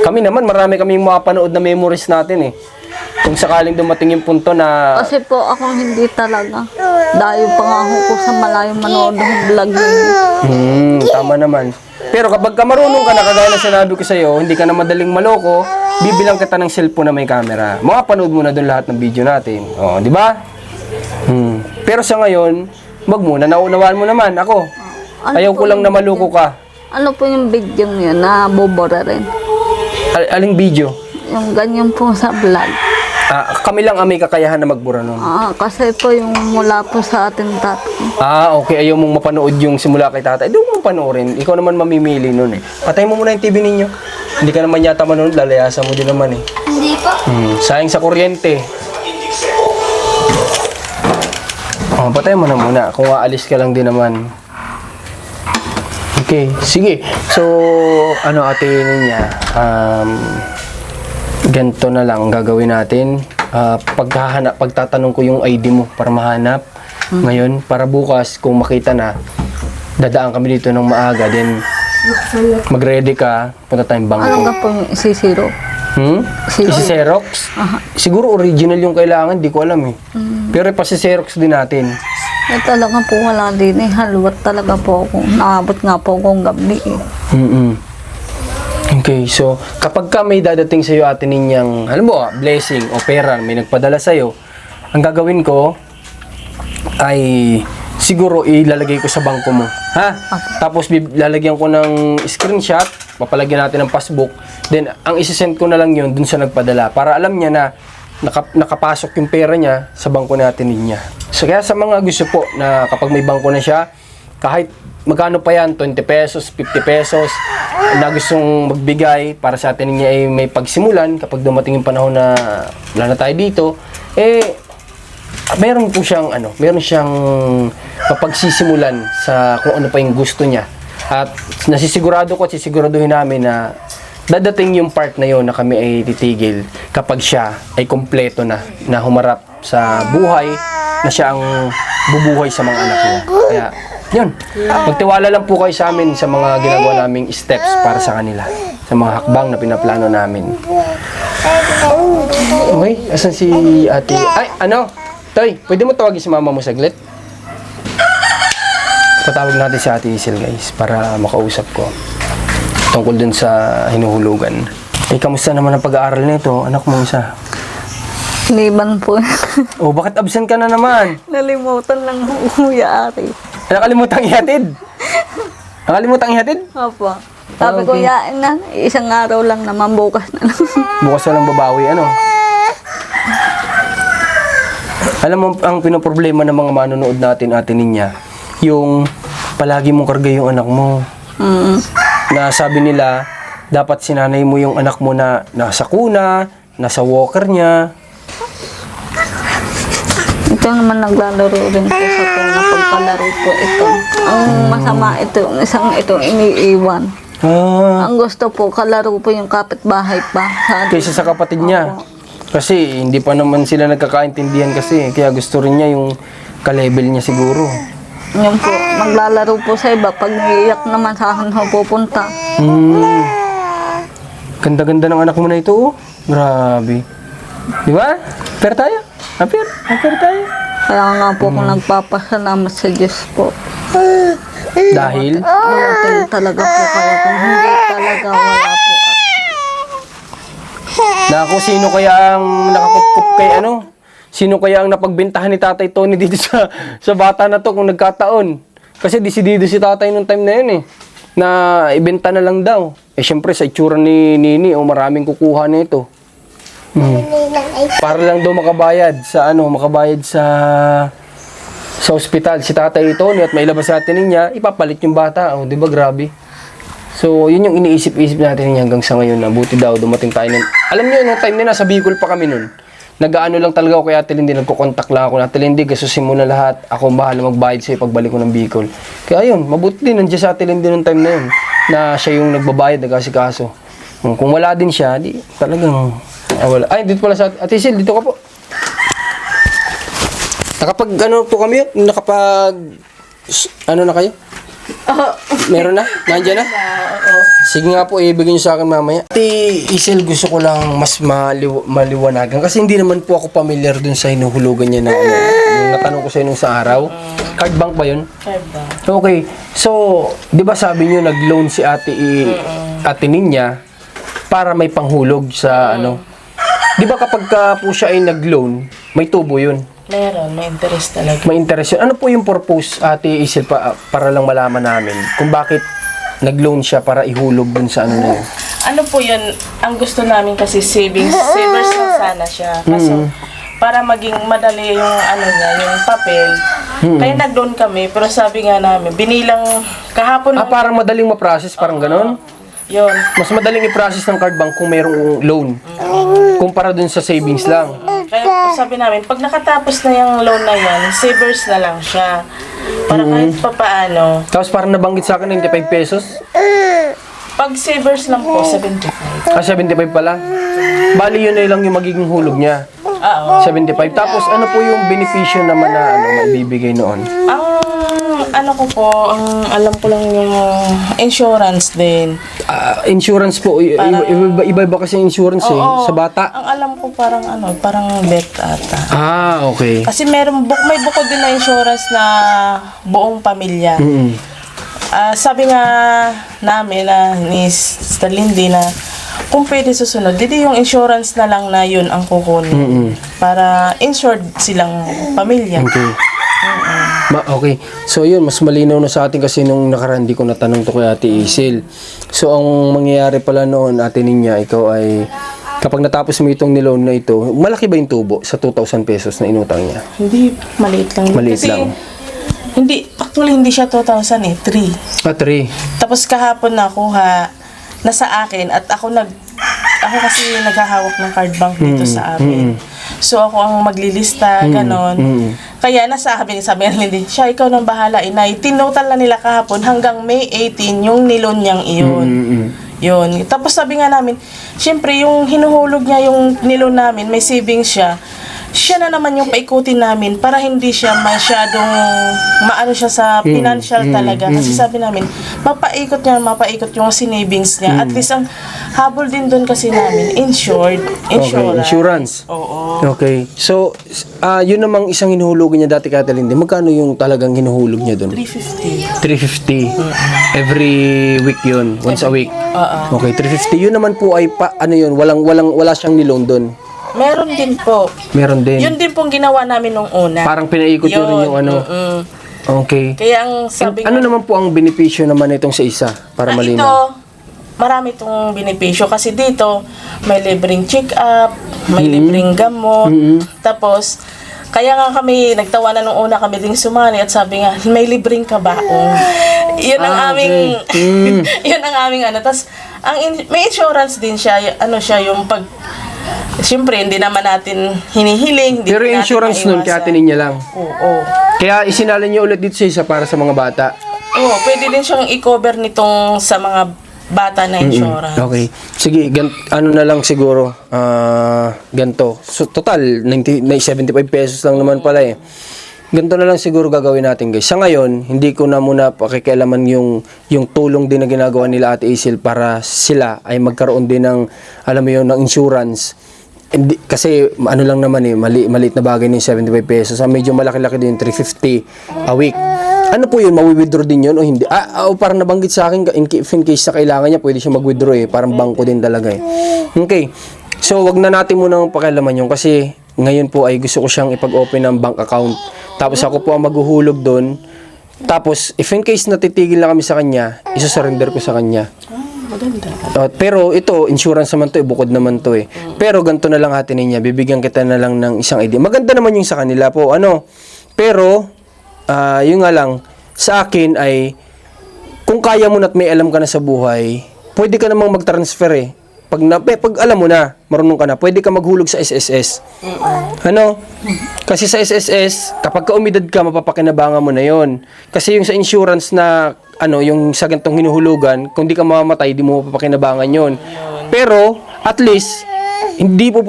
Speaker 1: Kami naman, marami kaming mapanood na memories natin eh. Kung sakaling dumating yung punto na...
Speaker 3: Kasi po ako hindi talaga. Dahil pa nga ako po sa malayo manood ng vlog yun.
Speaker 1: Tama naman. Pero kapag ka marunong ka na, kagaya na sinabi ko sa'yo, hindi ka na madaling maloko, bibilang kita ng cellphone na may camera. Makapanood mo na doon lahat ng video natin. O, di ba? Pero sa ngayon, wag mo, naunawaan mo naman ako. Ayaw ko lang na maloko ka.
Speaker 3: Ano po yung video yun na bubura rin?
Speaker 1: Aling video?
Speaker 3: Yung ganyan po sa vlog.
Speaker 1: Kami lang ang may kakayahan na magbura nun.
Speaker 3: Kasi po yung mula po sa ating tatay.
Speaker 1: Okay. Ayaw mong mapanood yung simula kay tatay. Doon mo panoorin. Ikaw naman mamimili nun eh. Patay mo muna yung TV ninyo. Hindi ka naman yata manonood. Lalayasan mo din naman eh.
Speaker 2: Hindi po.
Speaker 1: Sayang sa kuryente. Patay mo na muna. Kung aalis ka lang din naman. Okay. Sige. So, ate niya? Ganito na lang gagawin natin. Pagtatanong ko yung ID mo para mahanap. Ngayon, para bukas, kung makita na, dadaan kami dito ng maaga. Then, mag-ready ka, punta tayong bangko.
Speaker 3: Ano nga po yung isisiro?
Speaker 1: Isi-xerox? Siguro original yung kailangan, di ko alam eh. Pero ipasi-xerox din natin.
Speaker 3: Talaga po wala din eh. Haluwat talaga po ako. Naabot nga po akong gabi eh.
Speaker 1: Okay, so kapag ka may dadating sa'yo ate ninyang, alam mo, blessing o pera, may nagpadala sa'yo, ang gagawin ko ay siguro ilalagay ko sa bangko mo. Ha? Tapos lalagyan ko ng screenshot, papalagyan natin ng passbook, then ang isisend ko na lang yun dun sa nagpadala para alam niya na nakapasok yung pera niya sa bangko natin niya. So kaya sa mga gusto po na kapag may bangko na siya, kahit magkano pa yan, 20 pesos, 50 pesos, na gustong magbigay para sa atin niya ay may pagsimulan kapag dumating yung panahon na wala na tayo dito, meron po siyang meron siyang mapagsisimulan sa kung ano pa yung gusto niya. At nasisigurado ko at sisiguraduhin namin na dadating yung part na yon na kami ay titigil kapag siya ay kompleto na humarap sa buhay, na siya ang bubuhay sa mga anak niya. Kaya yun, magtiwala lang po kayo sa amin sa mga ginagawa naming steps para sa kanila, sa mga hakbang na pinaplano namin. Okay, asan si ate? Ay, Toy, pwede mo tawagin si mama mo saglit? Patawag natin si ate Isil guys, para makausap ko tungkol dun sa hinuhulugan. Kamusta naman ang pag-aaral nito? Anak mo isa?
Speaker 3: Liban po.
Speaker 1: Bakit absent ka na naman?
Speaker 3: Nalimutan lang po kuya ate.
Speaker 1: Nakalimutang ihatid? Nakalimutan ihatid?
Speaker 3: Opo. Sabi ko, yain na. Isang araw lang naman, bukas na lang.
Speaker 1: Bukas na lang babawi, Alam mo, ang pinoproblema ng mga manonood natin, ate niya, yung palagi mong karga yung anak mo. Na sabi nila, dapat sinanay mo yung anak mo na nasa kuna, nasa walker niya.
Speaker 3: Ito naman naglalaro rin po sa kuna. Pagpalaro po ito. Ang masama ito, isang ito iniiwan. Ang gusto po, kalaro po yung kapitbahay pa.
Speaker 1: Kaysa sa kapatid niya. Kasi hindi pa naman sila nagkakaintindihan kasi. Kaya gusto rin niya yung ka-level niya siguro.
Speaker 3: Yun po, maglalaro po sa iba. Pag naiiyak naman sa akin ho pupunta.
Speaker 1: Ganda-ganda ng anak mo na ito, Grabe. Di ba? Fair tayo? Fair tayo.
Speaker 3: Kaya nga po kung nagpapasalamat sa Diyos po.
Speaker 1: Dahil?
Speaker 3: Wala talaga po kaya kung hindi talaga wala po.
Speaker 1: Naku, sino kaya ang nakakupkup kay Sino kaya ang napagbentahan ni Tatay Tony dito sa bata na to kung nagkataon? Kasi desidido si Tatay nung time na yun na ibenta na lang daw. Syempre sa itsura ni Nini, maraming kukuha nito. Para lang daw makabayad sa ospital si Tatay Tony at mailabas natin niya, ipapalit yung bata. Di ba grabe? So, yun yung iniisip-isip natin niya hanggang sa ngayon na buti daw dumating tayo nun. Alam niyo, nung time na nasa Bicol pa kami nun. nag-aano lang talaga ako kay Ate Lindy, nagko-contact lang ako. Ate Lindy, gasusin mo na lahat. Ako ang bahala magbayad sa'yo pagbalik ko ng Bicol. Kaya ayun, mabuti din, nandiyan sa Ate Lindy nung time na yun, na siya yung nagbabayad, nag-asikaso. Kung wala din siya, di talagang, wala. Ay, dito pala sa Ate Sil, dito ka po. Nakapag, ano po kami, ano na kayo? Meron na? Nandiyan na? Sige nga po, ibigay niyo sa akin mamaya. Ate Isel, gusto ko lang mas maliwanagan kasi hindi naman po ako familiar dun sa hinuhulugan niya na ano, yung natanong ko sa inyo sa araw. Card bank ba yun?
Speaker 4: Card bank.
Speaker 1: Okay. So, di ba sabi niyo nag-loan si Ate Ninya para may panghulog sa ano? Di ba kapag po siya ay nag-loan, may tubo yun?
Speaker 4: Meron, may interest talaga.
Speaker 1: May interest yun. Ano po yung purpose, Ate Isel, para lang malaman namin kung bakit nag-loan siya para ihulog dun sa ano na yun?
Speaker 4: Ano po yun, ang gusto namin kasi savers lang sana siya. Kaso, para maging madali yung ano niya, yung papel. Kaya nag-loan kami, pero sabi nga namin, binilang kahapon.
Speaker 1: Parang madaling ma-process, parang ganon?
Speaker 4: Yun.
Speaker 1: Mas madaling i-process ng card bank kung mayroong loan. Kumpara dun sa savings lang.
Speaker 4: Kaya sabi namin, pag nakatapos na yung loan na yan, savers na lang siya. Para kahit pa paano.
Speaker 1: Tapos parang nabanggit sa akin 95 pesos.
Speaker 4: Pag savers lang po, 75.
Speaker 1: 75 pala. Bali yun na lang yung magiging hulog niya.
Speaker 4: Oo.
Speaker 1: 75. Tapos ano po yung benepisyo naman na maibibigay noon?
Speaker 4: Ang ano ko po, ang alam ko lang yung insurance din.
Speaker 1: Insurance po, iba-iba kasi yung insurance
Speaker 4: Oo.
Speaker 1: sa bata.
Speaker 4: Ang alam ko parang ano, parang bet ata.
Speaker 1: Okay.
Speaker 4: Kasi may bukod din na insurance na buong pamilya. Sabi nga namin na ni Sister Lindy na kung pwede susunod, hindi yung insurance na lang na yun ang kukunin. Para insured silang pamilya.
Speaker 1: Okay. Okay. So yun, mas malinaw na sa atin kasi nung nakaraan di ko natanong to kay Ate Isel. So ang mangyayari pala noon, Ate Ninya, ikaw ay kapag natapos mo itong niloan na ito, malaki ba yung tubo sa 2,000 pesos na inutang niya?
Speaker 4: Hindi, maliit lang.
Speaker 1: Maliit
Speaker 4: Kasi,
Speaker 1: lang.
Speaker 4: Actually hindi siya 2,000 eh, 3.
Speaker 1: 3.
Speaker 4: Tapos kahapon nakuha na sa akin at ako kasi naghahawak ng card bank dito sa amin. So ako ang maglilista, ganon. Kaya sabi ni Lindy, siya ikaw nang bahala, inay. Tinotal na nila kahapon hanggang May 18 yung nilon niyang iyon. Yun. Tapos sabi nga namin, syempre yung hinuhulog niya yung nilon namin, may savings siya na naman yung paikutin namin para hindi siya masyadong maano siya sa financial talaga. Kasi sabi namin, mapaikot yung sinavings niya. At least ang habol din doon kasi namin, insurance.
Speaker 1: Okay, insurance.
Speaker 4: Oo.
Speaker 1: Okay. So, yun namang isang hinuhulugan niya dati kay Ate Lindy. Magkano yung talagang hinuhulog niya doon?
Speaker 4: 350.
Speaker 1: 350. Every week yun. Once a week.
Speaker 4: Oo.
Speaker 1: Okay, 350. Yun naman po ay wala siyang niloan doon.
Speaker 4: Meron din po.
Speaker 1: Meron din.
Speaker 4: Yun din pong ginawa namin nung una.
Speaker 1: Parang pinaikot yun rin yung ano. Okay.
Speaker 4: Kaya ang sabi
Speaker 1: Ano naman po ang benepisyo naman itong sa isa? Para malinaw.
Speaker 4: Ito, marami itong benepisyo kasi dito may libreng check-up, may libreng gamot, tapos kaya nga kami nagtawanan nung una kami ding sumali at sabi nga may libreng kabaong. Yun ang aming yun ang aming ano. Tapos may insurance din siya, ano siya yung pag siyempre hindi naman natin hinihiling.
Speaker 1: Pero yung insurance nun, kaya Ninya lang.
Speaker 4: Oo.
Speaker 1: Kaya isinala niyo ulit dito sa isa para sa mga bata.
Speaker 4: Oo, pwede din siyang i-cover nitong sa mga bata na insurance.
Speaker 1: Okay. Sige, ano na lang siguro, ganto. So, total, 75 pesos lang naman pala eh. Ganito na lang siguro gagawin natin guys. Sa ngayon, hindi ko na muna pakikialaman yung tulong din na ginagawa nila Ate Isel para sila ay magkaroon din ng, alam mo yun, ng insurance. Hindi, kasi ano lang naman eh, maliit na bagay ng 75 pesos. Medyo malaki-laki din, 350 a week. Ano po yun, mawi-withdraw din yun o hindi? Parang nabanggit sa akin, in case na kailangan niya, pwede siya mag-withdraw eh. Parang bangko din talaga eh. Okay. So, wag na natin muna pakialaman yun kasi ngayon po ay gusto ko siyang ipag-open ng bank account. Tapos ako po ang maghuhulog doon. Tapos, if in case natitigil na kami sa kanya, isa-surrender ko sa kanya.
Speaker 4: Maganda.
Speaker 1: Pero ito, insurance naman to eh, bukod naman to eh. Pero ganito na lang Ate Ninya, bibigyan kita na lang ng isang idea. Maganda naman yung sa kanila po, ano. Pero, yun nga lang, sa akin ay, kung kaya mo na at may alam ka na sa buhay, pwede ka namang mag-transfer eh. pag alam mo na, marunong ka na, pwede ka maghulog sa SSS. Ano? Kasi sa SSS, kapag kaumidad ka, mapapakinabangan mo na yon. Kasi yung sa insurance na, yung sa ganitong hinuhulugan, kung di ka mamamatay, di mo mapapakinabangan yon. Pero, at least, hindi po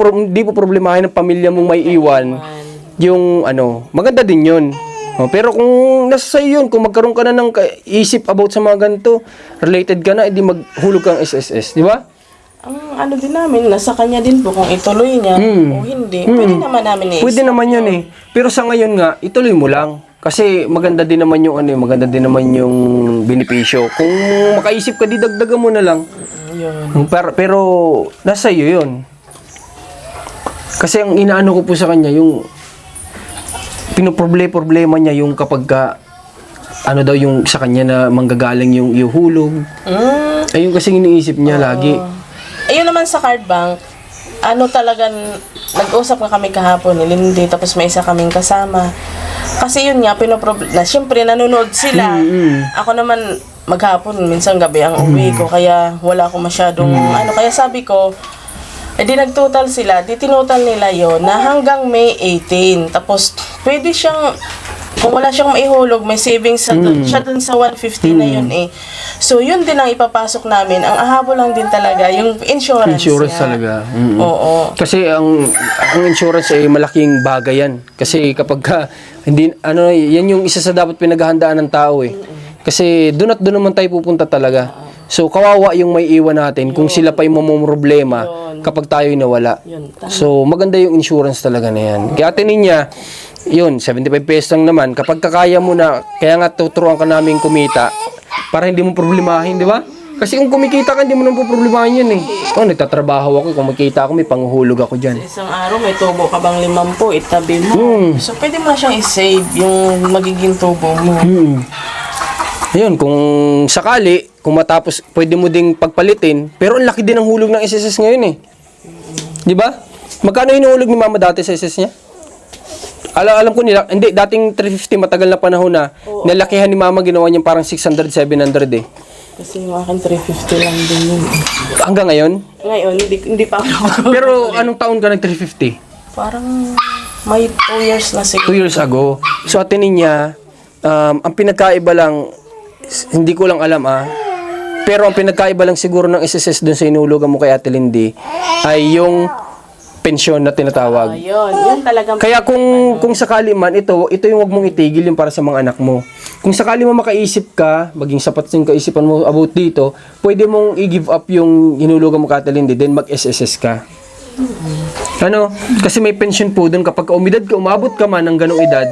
Speaker 1: problemahin ng pamilya mong may iwan, yung, maganda din yun. Pero kung nasa sa'yo yun, kung magkaroon ka na ng isip about sa mga ganito, related ka na, edi maghulog kang SSS, di ba?
Speaker 4: Ang din namin, nasa kanya din po kung ituloy niya o hindi. Pwede naman namin
Speaker 1: Pwede naman yun eh. Pero sa ngayon nga, ituloy mo lang. Kasi maganda din naman yung maganda din naman yung benepisyo. Kung makaisip ka, didagdagan mo na lang.
Speaker 4: Yun.
Speaker 1: Pero nasa iyo yun. Kasi ang inaano ko po sa kanya, yung pinoproblema niya yung kapag ka, daw yung sa kanya na manggagaling yung ihulog. Ayun kasi iniisip niya lagi.
Speaker 4: Ayun naman sa card bank, talagang nag-usap na kami kahapon ni Lindy, tapos may isa kaming kasama. Kasi yun nga, siyempre nanonood sila. Ako naman maghapon, minsan gabi ang uwi ko, kaya wala ko masyadong kaya sabi ko, di nag-total sila, di tinotal nila yon na hanggang May 18. Tapos, pwede siyang, kung wala siyang maihulog, may savings siya dun sa 150 na yun eh. So, yun din ang ipapasok namin. Ang ahabo lang din talaga, yung insurance niya.
Speaker 1: Talaga.
Speaker 4: Oo.
Speaker 1: Kasi ang insurance ay malaking bagay yan. Kasi kapag yan yung isa sa dapat pinaghahandaan ng tao eh. Kasi doon at doon naman tayo pupunta talaga. So, kawawa yung may iwan natin kung sila pa yung mamumroblema kapag tayo'y nawala. So, maganda yung insurance talaga na yan. Kaya Ate Ninya, yun, 75 pesos lang naman. Kapag kakaya mo na, kaya nga tuturuan ka namin kumita para hindi mo problemahin, di ba? Kasi kung kumikita ka, hindi mo nang problemahin yun eh. Nagtatrabaho ako, kung makikita ako, may panguhulog ako dyan.
Speaker 4: Isang araw, may tubo ka bang 50, itabi mo. So, pwede mo na siyang i-save yung magiging tubo mo.
Speaker 1: Ayun, kung sakali, kung matapos, pwede mo ding pagpalitin, pero ang laki din ng hulog ng SSS ngayon eh. Di ba? Magkano hinuhulog ni Mama dati sa SSS niya? Alam ko nila, hindi, dating 350, matagal na panahon na, nalakihan ni Mama, ginawa niya parang 600, 700 eh.
Speaker 4: Kasi yung akin 350 lang din yun.
Speaker 1: Hanggang ngayon?
Speaker 4: Ngayon, hindi pa ako.
Speaker 1: Pero anong taon ka nag 350?
Speaker 4: Parang may 2 years na siguro.
Speaker 1: 2 years ago. So Ate Ninya, ang pinagkaiba lang, hindi ko lang alam pero ang pinagkaiba lang siguro ng SSS dun sa inulugan mo kay Ate Lindy ay yung pensyon na tinatawag.
Speaker 4: Yun talagang.
Speaker 1: Kaya kung sakali man, ito yung wag mong itigil yung para sa mga anak mo. Kung sakali mo makaisip ka, maging sapat yung kaisipan mo about dito, pwede mong i-give up yung hinulugan mo kay Ate Lindy, then mag-SSS ka. Kasi may pension po dun kapag umidad ka, umabot ka man ng ganong edad,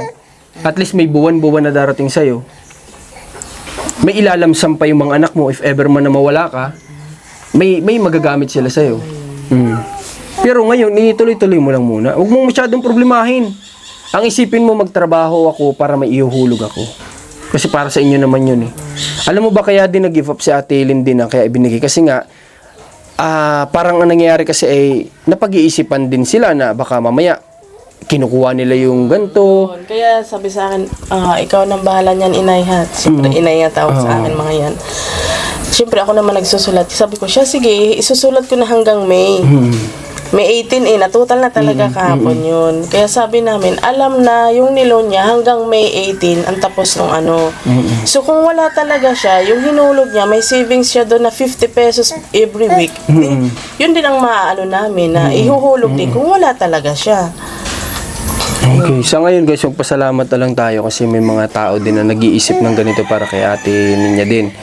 Speaker 1: at least may buwan-buwan na darating sa'yo. May ilalamsam pa yung mga anak mo if ever man na mawala ka, may magagamit sila sa'yo. Pero ngayon, ituloy-tuloy mo lang muna. Huwag mong masyadong problemahin. Ang isipin mo, magtrabaho ako para may ihuhulog ako. Kasi para sa inyo naman yun eh. Alam mo ba kaya din nag-give up si Ate Lindy na kaya ibinigay? Kasi nga, parang ang nangyayari kasi ay napag-iisipan din sila na baka mamaya kinukuha nila yung ganito.
Speaker 4: Kaya sabi sa akin, ikaw nang bahala niyan, inay ha. Siyempre, inay nga tawag sa akin mga yan. Siyempre, ako naman nagsusulat. Sabi ko, sige, isusulat ko na hanggang May. May 18 natutal na talaga kahapon yun. Kaya sabi namin, alam na yung nilon niya hanggang May 18 ang tapos ng So kung wala talaga siya, yung hinulog niya, may savings siya doon na 50 pesos every week. Yun din ang maaano namin na ihuhulog din kung wala talaga siya.
Speaker 1: Okay, sa ngayon guys, magpasalamat na lang tayo kasi may mga tao din na nag-iisip ng ganito para kay Ate Ninya din.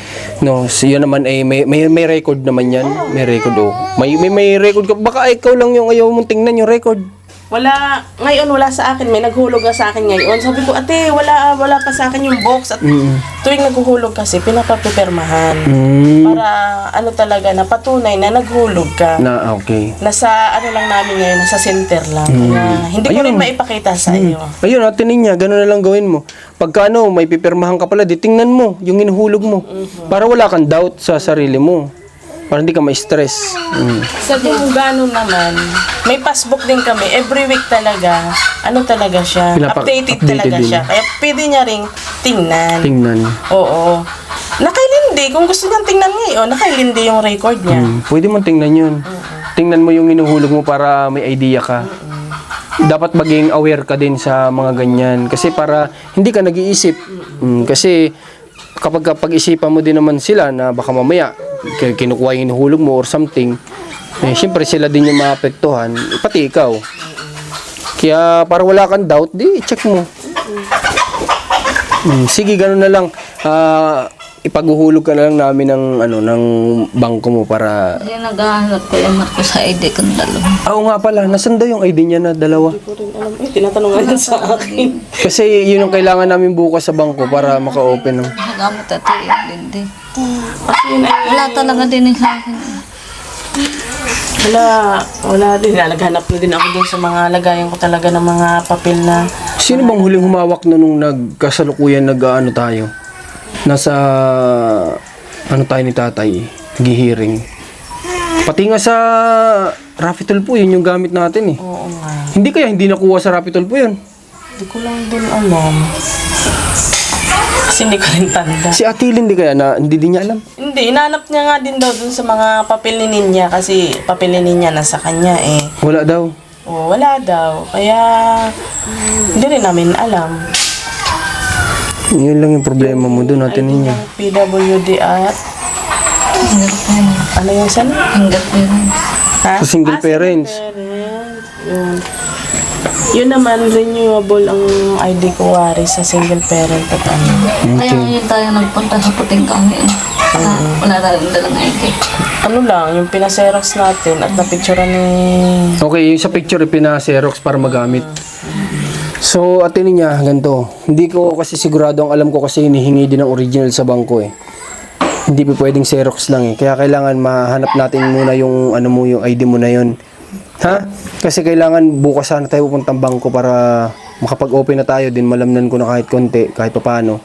Speaker 1: So yun naman ay may record naman yan. May record May record ka. Baka ikaw lang yung ayaw mong tingnan yung record.
Speaker 4: Ngayon wala sa akin, may naghulog na sa akin ngayon. Sabi ko, ate, wala pa sa akin yung box. At tuwing naghuhulog kasi, pinapapipirmahan. Para talaga, na patunay na naghulog ka.
Speaker 1: Okay.
Speaker 4: Nasa lang namin ngayon, nasa center lang. Kaya, hindi ko rin maipakita sa iyo.
Speaker 1: Ayun, Ate Ninya, gano'n na lang gawin mo. Pagka may pipirmahan ka pala, tingnan mo yung inuhulog mo. Para wala kang doubt sa sarili mo. Para hindi ka ma-stress.
Speaker 4: Sa kung gano'n naman, may passbook din kami. Every week talaga, talaga siya. Updated talaga
Speaker 1: din
Speaker 4: siya. Kaya pwede niya ring tingnan. Oo. Nakailindi. Kung gusto niyang tingnan ngayon, nakailindi yung record niya.
Speaker 1: Pwede mong tingnan yun. tingnan mo yung inuhulog mo para may idea ka. Dapat maging aware ka din sa mga ganyan. Kasi para hindi ka nag-iisip. Kasi kapag pag-isipan mo din naman sila na baka mamaya kinukuha yung inuhulog mo or something, syempre sila din yung maapektuhan, pati ikaw. Kaya para wala kang doubt, di check mo. Sige, ganun na lang. Ipaghuhulog ka na lang namin ng ng bangko mo para...
Speaker 3: Hindi, naghahanap ko yung Marco sa ID kong dalawa.
Speaker 1: Oo nga pala, nasan daw yung ID niya na dalawa?
Speaker 4: Hindi ko rin alam. Tinatanungan yan sa akin.
Speaker 1: Kasi yun ang kailangan namin bukas sa bangko para maka-open ng...
Speaker 3: Nagamit ito yung dindi. Wala talaga din sa akin.
Speaker 4: Wala din. Naghanap na din ako dun sa mga lagayan ko talaga ng mga papel na...
Speaker 1: Sino bang huling humawak na nung nagkasalukuyan tayo? Nasa tayo ni tatay, nag-hearing. Pati nga sa Rapitol po, yun yung gamit natin eh.
Speaker 4: Oo nga.
Speaker 1: Hindi nakuha sa Rapitol po yun.
Speaker 4: Hindi ko lang din alam. Kasi hindi ko rin tanda.
Speaker 1: Si Atil hindi din niya alam.
Speaker 4: Hindi, inanap niya nga din daw dun sa mga papel ni Ninya kasi papel ni Ninya nasa kanya eh.
Speaker 1: Wala daw.
Speaker 4: Oo, wala daw. Kaya hindi rin namin alam.
Speaker 1: Yun lang yung problema mo doon natin ninyo.
Speaker 4: Yung PWD at ano yung sana?
Speaker 3: Hanggat yun.
Speaker 4: Ha?
Speaker 1: Sa single parents.
Speaker 4: Yun naman, renewable ang ID ko wari sa single parent at ano.
Speaker 3: Kaya ngayon tayo nagpunta sa puting kami. Wala tayong dalang ID.
Speaker 4: Ano lang, yung pinaserox natin at napicturean ni...
Speaker 1: Okay, yung sa picture pina-xerox para magamit. So, atin niya, ganito. Hindi ko kasi sigurado, ang alam ko kasi hinihingi din ng original sa bangko eh. Hindi pa pwedeng Xerox lang eh. Kaya kailangan mahanap natin muna yung yung ID mo na yun. Ha? Kasi kailangan bukas sana tayo pupuntang bangko para makapag-open na tayo din, malamnan ko na kahit konti, kahit paano.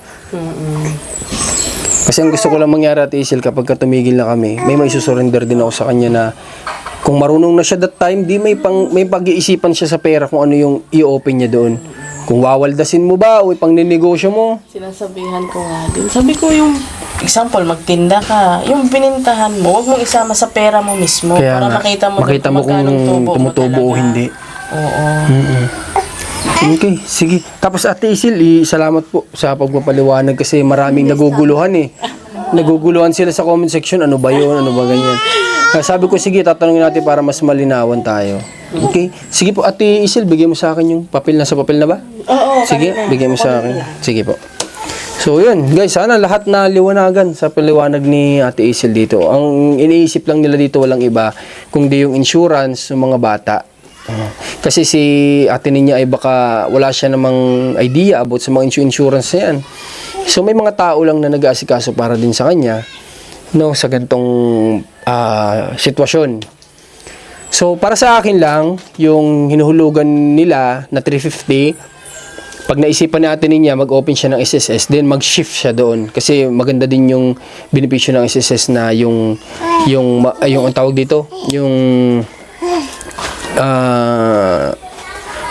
Speaker 1: Kasi ang gusto ko lang mangyari at Isil kapag tumigil na kami, may surrender din ako sa kanya na kung marunong na siya that time, di may pag-iisipan siya sa pera kung ano yung i-open niya doon. Kung wawaldasin mo ba o ipang ninegosyo mo.
Speaker 4: Sinasabihan ko nga din. Sabi ko yung, example, magtinda ka, yung binintahan mo, huwag mong isama sa pera mo mismo.
Speaker 1: Kaya
Speaker 4: para
Speaker 1: nga,
Speaker 4: makita mo kung
Speaker 1: tumutubo o hindi.
Speaker 4: Oo.
Speaker 1: Okay, sige. Tapos Ate Isil, salamat po sa pagpapaliwanag kasi maraming naguguluhan eh. Naguguluhan sila sa comment section, ano ba yun, ano ba ganyan. Sabi ko, sige, tatanungin natin para mas malinawan tayo. Okay? Sige po, Ate Isil, bigyan mo sa akin yung papel. Nasa papel na ba?
Speaker 4: Oo,
Speaker 1: sige, bigyan mo sa akin. Sige po. So, yun. Guys, sana lahat na liwanagan sa paliwanag ni Ate Isil dito. Ang iniisip lang nila dito walang iba, kundi yung insurance ng mga bata. Kasi si ate niya ay baka wala siya namang idea about sa mga insurance na yan. So, may mga tao lang na nag-aasikaso para din sa kanya, no, sa gantong sitwasyon. So, para sa akin lang, yung hinuhulugan nila na 350, pag naisipan natin niya, mag-open siya ng SSS, then mag-shift siya doon. Kasi maganda din yung benepisyo ng SSS na yung ang tawag dito, yung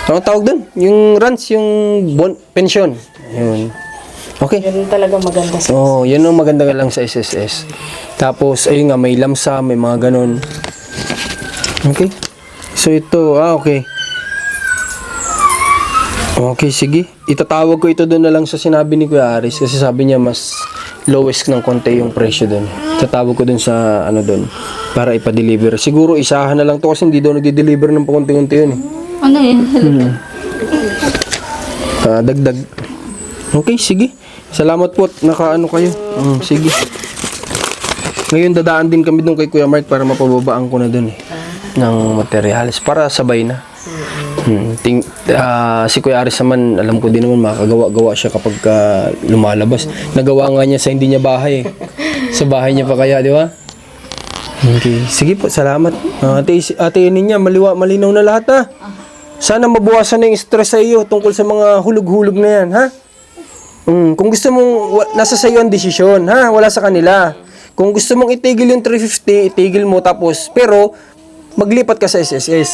Speaker 1: anong tawag doon? Yung runs, yung pension. Yun. Okay.
Speaker 4: Yan talaga maganda sa
Speaker 1: yan ang maganda lang sa SSS. Tapos, ayun nga, may lamsa, may mga ganun. Okay. So, ito, okay. Okay, sige. Itatawag ko ito doon na lang sa sinabi ni Kuya Aris kasi sabi niya mas lowest ng konti yung presyo doon. Itatawag ko doon sa, doon, para ipa-deliver. Siguro, isahan na lang to kasi hindi doon nag-deliver ng pakunti-kunti yun eh.
Speaker 3: Ano yun?
Speaker 1: Dagdag. Okay, sige. Salamat po at nakaano kayo. Sige. Ngayon dadaan din kami doon kay Kuya Mark para mapababaan ko na doon eh. Ng materials para sabay na. Si Kuya Aris naman, alam ko din naman makagawa-gawa siya kapag lumalabas. Nagawa nga niya sa hindi niya bahay eh. Sa bahay niya pa kaya, di ba? Okay. Sige po, salamat. Ate niya, malinaw na lahat ha. Sana mabawasan na yung stress sa iyo tungkol sa mga hulog-hulog na yan, ha? Kung gusto mong, nasa sa iyo ang desisyon, ha? Wala sa kanila. Kung gusto mong itigil yung 350, itigil mo tapos, pero, maglipat ka sa SSS.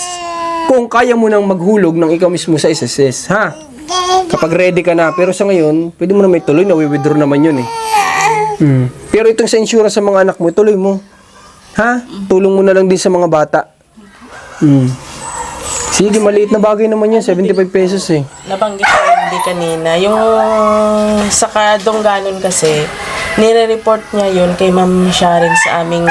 Speaker 1: Kung kaya mo nang maghulog ng ikaw mismo sa SSS, ha? Kapag ready ka na, pero sa ngayon, pwede mo na may tuloy, na-withdraw naman yun eh. Pero itong sa insurance sa mga anak mo, tuloy mo. Ha? Tulong mo na lang din sa mga bata. Sige, maliit na bagay naman yun. 75 pesos eh.
Speaker 4: Nabanggit ko hindi kanina. Yung sa Kadongganon kasi, nire-report niya yun kay Ma'am Sharon sa aming...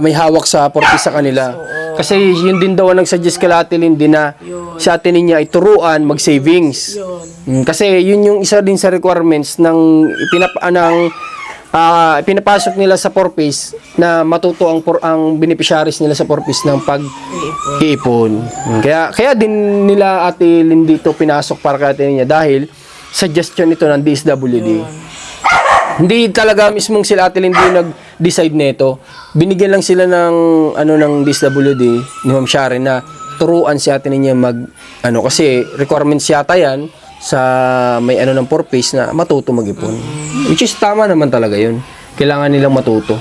Speaker 1: May hawak sa porpis sa kanila. Kasi yun din daw ang nagsuggest kay Ate Lindy na sa atin niya ay turuan mag-savings. Kasi yun yung isa din sa requirements ng pinapasok nila sa porpis na matuto ang beneficiaries nila sa porpis ng pag-iipon. Kaya din nila Ate Lindy ito pinasok para kay Ate niya dahil suggestion ito ng DSWD. Hindi talaga mismong sila Ate Lindy yung nag-decide nito. Binigyan lang sila ng DSWD ni Ma'am Sharon na turuan si Ate niya kasi requirements yata yan sa may ng porpoise na matuto mag-ipon. Which is tama naman talaga yun. Kailangan nilang matuto.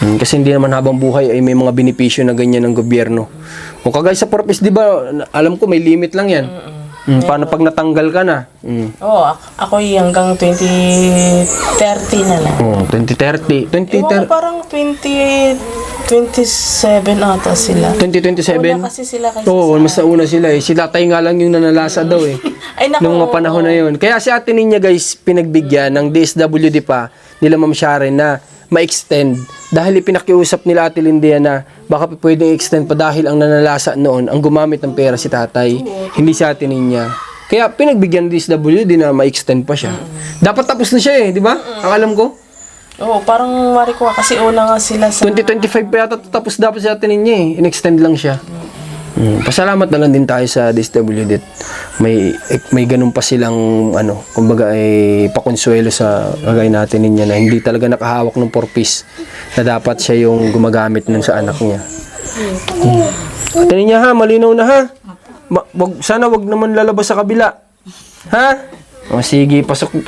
Speaker 1: Kasi hindi naman habang buhay ay may mga benepisyo na ganyan ng gobyerno. Kung kagaya sa porpoise, di ba, alam ko may limit lang yan. Paano pag natanggal ka na?
Speaker 4: Ako hanggang 2030 na lang.
Speaker 1: 2030.
Speaker 4: Parang 2027 ata sila.
Speaker 1: 2027?
Speaker 4: Una kasi sila kasi
Speaker 1: mas nauna sila eh. Si tatay nga lang yung nanalasa daw eh.
Speaker 4: Ay, naku,
Speaker 1: Noong mga panahon na yun. Kaya si Ate Ninya guys, pinagbigyan ng DSWD pa nila Ma'am Sharon na ma-extend. Dahil ipinakiusap nila Ate Lindy na baka pwedeng extend pa dahil ang nanalasa noon, ang gumamit ng pera si tatay, hindi si Ate Ninya. Kaya pinagbigyan ng DSWD na ma-extend pa siya. Dapat tapos na siya eh, di ba? Ang alam ko.
Speaker 4: Parang wari ko kasi una nga sila sa...
Speaker 1: 2025 pa yata tapos dapat si Ate Ninya eh. In-extend lang siya. Pasalamat na lang din tayo sa DSWD. May ganun pa silang kumbaga ay pakonsuelo sa kagaya natin niya na hindi talaga nakahawak ng porpis na dapat siya yung gumagamit nun sa anak niya. Ate niya ha, malinaw na ha. Sana wag naman lalabas sa kabila. Ha? Sige, pasok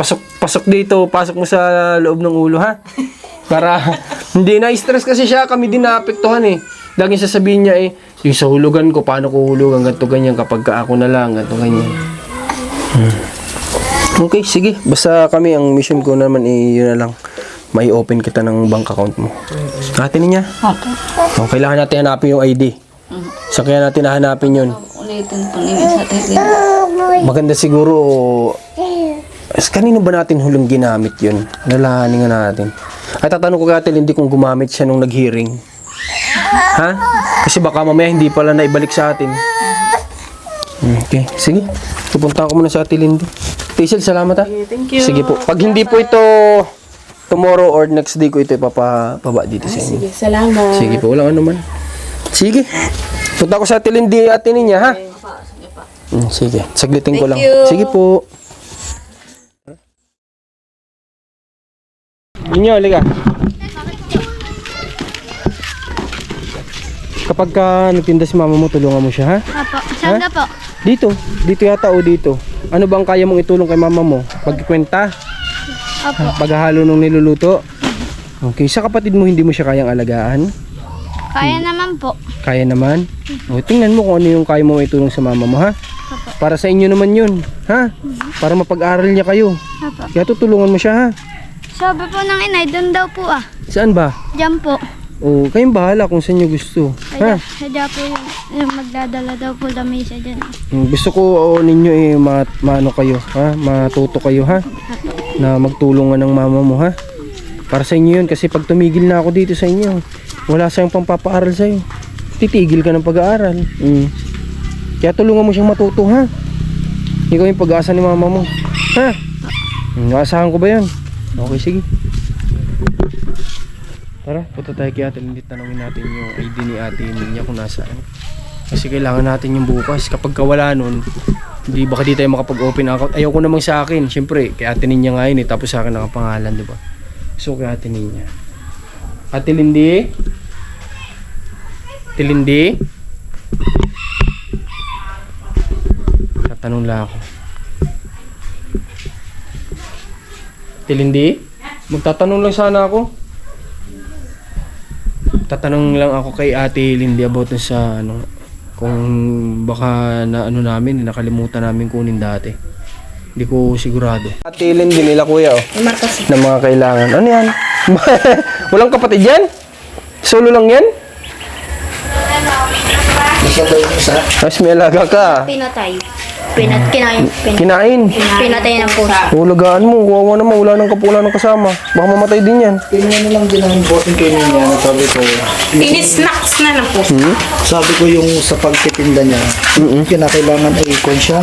Speaker 1: dito, pasok mo sa loob ng ulo ha. Para hindi na-stress kasi siya, kami din naapektuhan eh. Laging sasabihin niya yung sa hulugan ko, paano ko hulugan, ganito ganyan, kapag ako na lang, ganito ganyan. Okay, sige. Basta kami, ang mission ko naman yun na lang. May open kita ng bank account mo. Ate niya? Kailangan natin hanapin yung ID. Sa kaya natin hahanapin yun.
Speaker 3: Ulitin po ninyo sa TV.
Speaker 1: Maganda siguro, kanino ba natin huling ginamit yun? Lalahanin nga natin. Ay, tatanong ko kay Ate Lindy kung gumamit siya nung nag-hearing. Ha? Kasi baka mamaya hindi pala naibalik sa atin. Okay, sige. Pupunta ako muna sa Ate Lindy. Tisel, salamat ha.
Speaker 4: Thank you.
Speaker 1: Sige po. Pag hindi po ito tomorrow or next day ko ito ipapababa dito sa inyo.
Speaker 4: Sige, salamat.
Speaker 1: Sige po, walang ano man. Sige. Punta ko sa Ate Lindy, Ate niya ha. Sige, saglitin ko lang. Sige po. Inyo, liga. Kapag nagtinda si mama mo, tulungan mo siya, ha?
Speaker 2: Apo. Saan na po?
Speaker 1: Dito. Dito yata o dito. Ano bang kaya mong itulong kay mama mo? Pagkikwenta?
Speaker 2: Apo.
Speaker 1: Paghahalo ng niluluto? Okay. Sa kapatid mo, hindi mo siya kayang alagaan?
Speaker 2: Kaya naman po.
Speaker 1: Kaya naman? O, tingnan mo kung ano yung kaya mo itulong sa mama mo, ha? Para sa inyo naman yun, ha? Para mapag-aral niya kayo.
Speaker 2: Apo.
Speaker 1: Kaya tutulungan mo siya, ha?
Speaker 2: Sabi po ng inay, doon daw po ah.
Speaker 1: Saan ba?
Speaker 2: Diyan po.
Speaker 1: O, kayong bahala kung saan nyo gusto. Ha?
Speaker 2: Sadya po yung magdadala daw po lamesa dyan.
Speaker 1: Gusto ko ninyo maano kayo, ha? Matuto kayo, ha? Na magtulungan ng mama mo, ha? Para sa inyo yun, kasi pag tumigil na ako dito sa inyo, wala sayang pampapaaral sa'yo. Titigil ka ng pag-aaral. Kaya tulungan mo siyang matuto, ha? Ikaw yung pag-asa ni mama mo. Ha? Naasahan ko ba yan? Okay, sige. Tara, punta tayo kay Ate Lindy. Tanungin natin yung ID ni Ate niya kung nasaan. Kasi kailangan natin yung bukas. Kapag wala nun, baka di tayo makapag-open account. Ayaw ko namang sa akin. Siyempre, kay Ate niya nga yun tapos sa akin nakapangalan, di ba? So, kay Ate niya. Ate Lindy? Ate Lindy? Tatanong lang ako. Ate Lindy? Magtatanong lang sana ako. Tatanong lang ako kay Ate Lindy about sa kung baka namin, nakalimutan namin kunin dati. Hindi ko sigurado. Ate Lindy nila kuya na mga kailangan. Ano yan? Walang kapatid yan? Solo lang yan?
Speaker 5: Isa daw yung isa.
Speaker 1: Tapos may alaga ka.
Speaker 2: Pinatay. Kinain.
Speaker 1: Kinain.
Speaker 2: Pinatay ng pusa.
Speaker 1: Hulagaan mo, kuwawa naman, wala nang kapula ng kasama. Baka mamatay din yan.
Speaker 5: Tingnan na lang din ang bossing kayo niya. Sabi ko,
Speaker 4: Ini-snacks na lang po.
Speaker 5: sabi ko yung sa pagtitinda niya, kinakailangan ay ikon siya.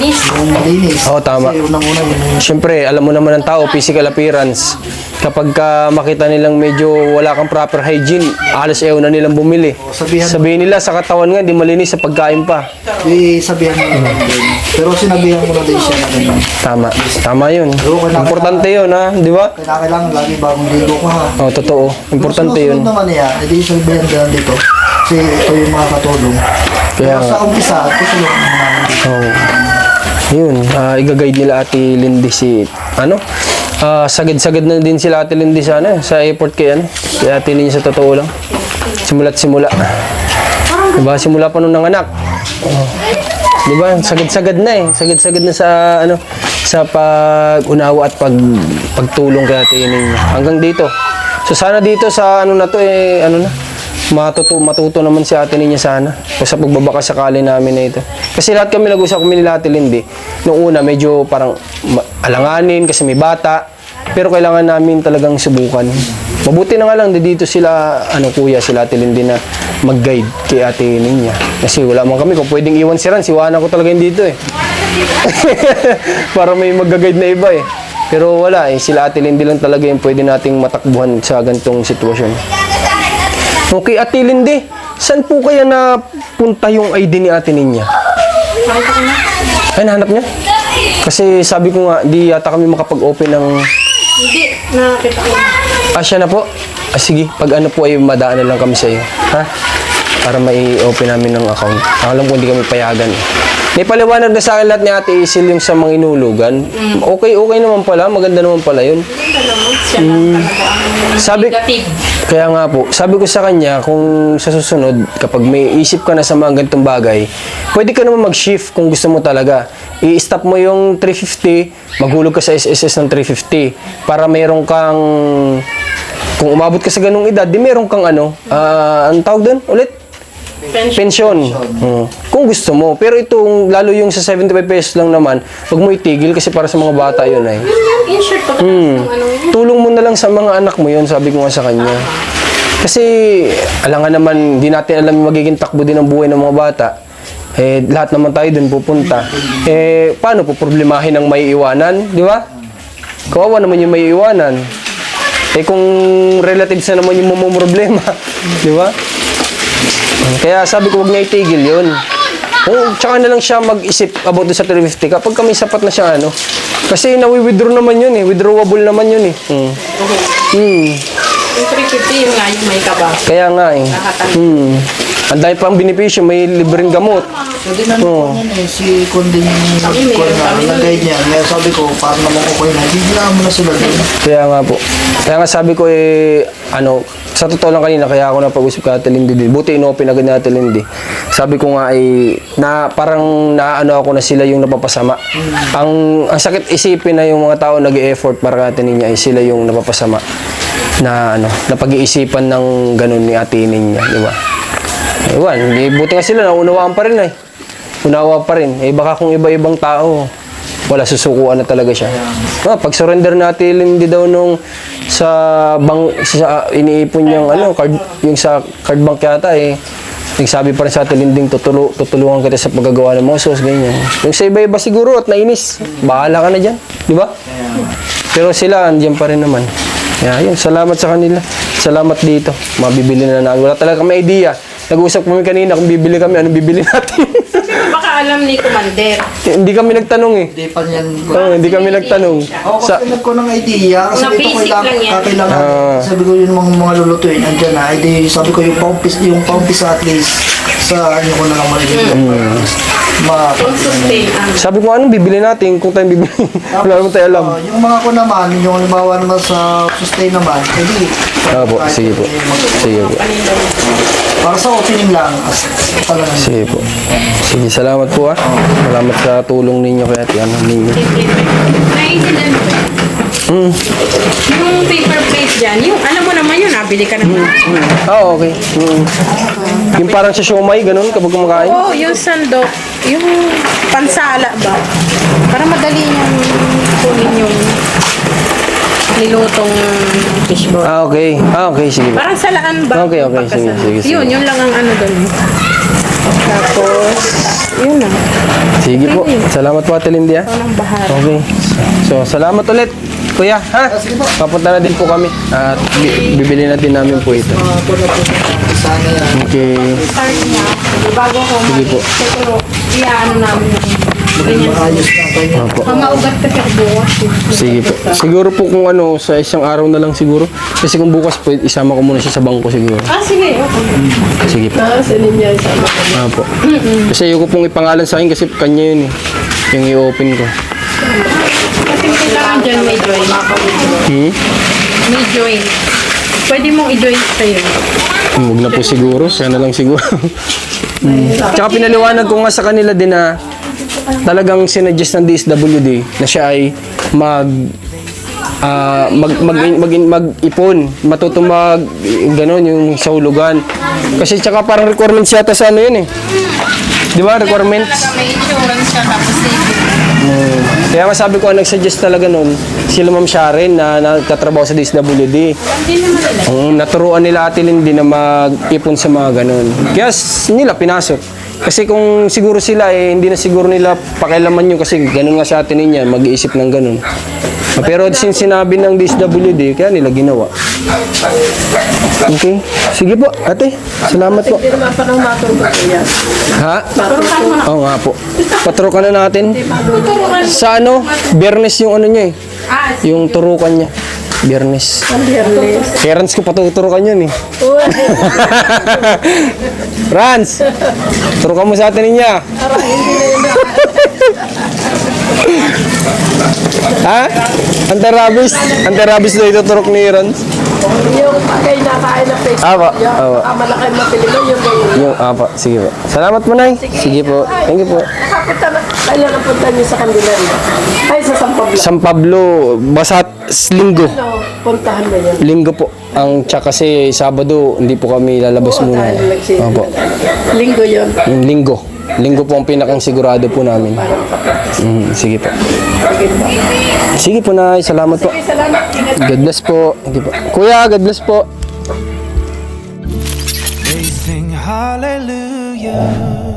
Speaker 5: Yung malinis.
Speaker 1: Oo, tama.
Speaker 5: Kasi unang-una yung
Speaker 1: Siyempre, alam mo naman ng tao, physical appearance. Kapag ka makita nilang medyo wala kang proper hygiene, alas ayaw na nilang bumili. Sabihin nila sa katawan nga, di malinis sa pagkain pa.
Speaker 5: sabihan mo na lang din. Pero sinabihan ko na din siya na ganun.
Speaker 1: Tama. Tama yun. Importante yun, ha? Di ba?
Speaker 5: Kailangan lagi bagong ligo ka ha.
Speaker 1: Oo, totoo. Importante yun.
Speaker 5: Susunod naman niya, hindi sabihan din dito. Kasi ito yung mga katulong.
Speaker 1: Kaya
Speaker 5: Pero
Speaker 1: nga.
Speaker 5: sa umpisa, tutulungan mo namin dito.
Speaker 1: Oo. Yun, i-guide nila Ate Lindy si, sagad-sagad na din sila Ate Lindy sa, sa airport kay, kay Ate Lindy sa totoo lang. Simula't simula. Diba, simula pa nung nanganak. Diba, sagad-sagad na sagad-sagad na sa, sa pag-unawa at pagtulong kay Ate Lindy. Hanggang dito. So sana dito sa, na to, matuto naman si Ate Ninya sana sa pagbabaka sakali namin na ito. Kasi lahat kami nag-usap kami nila Ate Lindy. Noong una medyo parang alanganin kasi may bata. Pero kailangan namin talagang subukan. Mabuti na nga lang dito sila, kuya, sila Ate Lindy na mag-guide kay Ate Ninya. Kasi wala man kami, kung pwedeng iwan si Ran, siwanan ko talaga yung dito Para may mag-guide na iba Pero wala sila Ate Lindy lang talaga yung pwede nating matakbuhan sa ganitong sitwasyon. Okay, Ate Lindy, saan po kaya napunta yung ID ni Ate Ninya? Ay, nahanap niya? Kasi sabi ko nga, di yata kami makapag-open ng...
Speaker 4: Hindi, nakita ko.
Speaker 1: Siya na po? Sige, pag po ay madaan na lang kami sa iyo. Ha? Para mai-open namin ng account. Alam ko hindi kami payagan. May paliwanag na sa akin lahat ni Ate Isil yung sa mga inulugan. Okay naman pala. Maganda naman pala yun. Sabi, kaya nga po, sabi ko sa kanya, kung sa susunod, kapag may isip ka na sa mga ganitong bagay, pwede ka naman mag-shift kung gusto mo talaga. I-stop mo yung 350, maghulog ka sa SSS ng 350 para mayroon kang, kung umabot ka sa ganung edad, di mayroon kang anong tawag doon ulit? Pension. Kung gusto mo. Pero itong, lalo yung sa 75 pesos lang naman, huwag mo itigil kasi para sa mga bata yun
Speaker 4: In-shirt pa
Speaker 1: Tulong mo na lang sa mga anak mo yun, sabi ko nga sa kanya. Kasi, alangan naman, hindi natin alam yung magiging takbo din ng buhay ng mga bata. Lahat naman tayo dun pupunta. Paano po problemahin ang may iwanan? Di ba? Kawawa naman yung may iwanan. Kung relatives na naman yung problema. Di ba? Kaya sabi ko, huwag niya itigil yun. Tsaka na lang siya mag-isip about sa 350 kapag kami sapat na siya, Kasi nawi-withdraw naman yun, withdrawable naman yun,
Speaker 4: Yung 350 yung nga yung may kaba.
Speaker 1: Kaya nga, Ang dahil pang benepisyo, may libreng gamot.
Speaker 5: Pwede na yan si Kundi yung nag-guide niya. Kaya sabi ko, parang naman okay na. Biglaan mo na sila din.
Speaker 1: Kaya nga po. Kaya nga sabi ko sa totoo lang kanina, kaya ako napag-usap ka Ate Lindy din. Buti inopen agad na Ate Lindy. Sabi ko nga parang ako na sila yung napapasama. Ang sakit isipin na yung mga tao nag-e-effort para kay Ate Ninya ay sila yung napapasama. Na pag-iisipan ng ganun ni Ate Ninya, di ba? Buti nga sila, naunawaan pa rin Unawa pa rin. Baka kung iba-ibang tao, wala, susukuan na talaga siya. Pag surrender natin hindi daw nung sa iniipon niyang card, yung sa card bank yata nagsabi pa rin sa atin Linding, tutulungan kita sa paggagawa ng mga sauce, ganyan. Yung sa iba-iba siguro at nainis, bahala ka na dyan, di ba? Pero sila, andyan pa rin naman. Yun, salamat sa kanila. Salamat dito. Mabibili na namin. Wala talaga kami idea. Nag-uusap kami kanina kung bibili kami, anong bibili natin.
Speaker 4: Baka alam ni Commander.
Speaker 1: Hindi kami nagtanong
Speaker 5: Hindi pa niyan.
Speaker 1: hindi kami nagtanong.
Speaker 5: Kasi nagko ng idea. Kasi
Speaker 4: Mga
Speaker 5: dito
Speaker 4: basic lang yan.
Speaker 5: kailangan. Sabi ko yung mga lulutuin. Andyan na. Sabi ko yung paumpis at least sa ko na lang malilimutan.
Speaker 4: Sustain
Speaker 1: Sabi ko, anong bibili natin kung tayo bibili? Wala naman tayo alam.
Speaker 5: Yung mga ko naman, yung halimbawa naman sa sustain naman, hindi.
Speaker 1: Po, sige po. Sige po.
Speaker 5: Para sa opening lang. Talagang.
Speaker 1: Sige po. Sige, salamat po Salamat sa tulong ninyo kaya ninyo.
Speaker 4: Naiintindihan mo ba? Yung paper plate dyan, yung alam mo naman yun
Speaker 6: bili ka ng
Speaker 1: Ah, okay. Yung parang sa siomay, ganun, kapag kumakain.
Speaker 6: Oo, yung sandok, yung pansala ba? Para madali niyang kunin yung nilutong fishball.
Speaker 1: Ah, okay. Ah, okay, sige po.
Speaker 6: Parang salaan ba?
Speaker 1: Okay, okay. Sige, sige, sige.
Speaker 6: Yun lang ang ano doon. Tapos, yun na.
Speaker 1: Sige po. Salamat po, Ate Lindy, ah.
Speaker 6: Ito ng bahar.
Speaker 1: Okay. So, salamat ulit, Kuya, ha? Papunta na din po kami at bibili na din namin po ito.
Speaker 5: Sana yan.
Speaker 1: Okay.
Speaker 6: Start niya, bago ko
Speaker 1: Sige po.
Speaker 6: siguro, iyaano namin yung
Speaker 5: Maayos na kayo.
Speaker 1: Opo.
Speaker 6: maugat ka sa buwas.
Speaker 1: Sige po. Siguro po kung ano, sa isang araw na lang siguro. Kasi kung bukas po, isama ko muna siya sa bangko siguro.
Speaker 6: Sige, okay.
Speaker 1: Sige po.
Speaker 6: Sa ninyo, isama ko.
Speaker 1: Opo. Kasi ayoko pong ipangalan sa akin kasi kanya yun eh. Yung i-open ko.
Speaker 6: Kasi kailangan dyan may joint. May joint. Pwede mong i-joint sa'yo.
Speaker 1: Huwag na po siguro. Siya na lang siguro. Tsaka pinaliwanag ko nga sa kanila din na talagang sinuggest ng DSWD na siya ay mag-ipon, matutong gano'n yung sa hulugan. Kasi tsaka parang requirements yata sa ano yun eh. Di ba? Requirements?
Speaker 6: May insurance siya tapos
Speaker 1: Kaya nga sabi ko, ang nag-suggest talaga nun, sila Ma'am Sharon na nagtatrabaho sa DSWD. Naturuan nila Ate Lindy na mag-ipon sa mga ganun. Kaya nila pinasok. Kasi kung siguro sila hindi na siguro nila pakialaman yun kasi ganun nga sa atin niya, mag-iisip ng ganun. Pero since sinabi ng DSWD, kaya nila ginawa. Okay. Sige po, ate. Salamat po. Ha? Oo nga po. Paturukan na natin. Sa ano? Biyernes yung ano niya eh. Yung turukan niya. Biyernes. Parents ko patuturukan yun eh. Rans! Turukan mo sa atin niya. Ha? Anti-rabies? Anti-rabies na ituturok ni Rans?
Speaker 7: Yung pagay na kain na face
Speaker 1: Apa.
Speaker 7: yung malaki na pililo yung
Speaker 1: Apa, sige po. Salamat mo, Nay. Sige po. Thank you po.
Speaker 7: nakapunta na, kailan napunta niyo sa kanila rin? Ay, sa San Pablo.
Speaker 1: San Pablo, basta linggo.
Speaker 7: No, puntahan mo yun.
Speaker 1: Linggo po. Ang tsaka kasi Sabado, hindi po kami lalabas muna.
Speaker 7: Dahil nagsin-
Speaker 1: Opo.
Speaker 7: Linggo yun.
Speaker 1: Yung linggo. Linggo po ang pinakang sigurado po namin. Sige po. Sige po, Nay. Salamat po.
Speaker 7: Salamat. Ingat.
Speaker 1: God bless po. Hindi po. Kuya, God bless po.
Speaker 8: They sing hallelujah.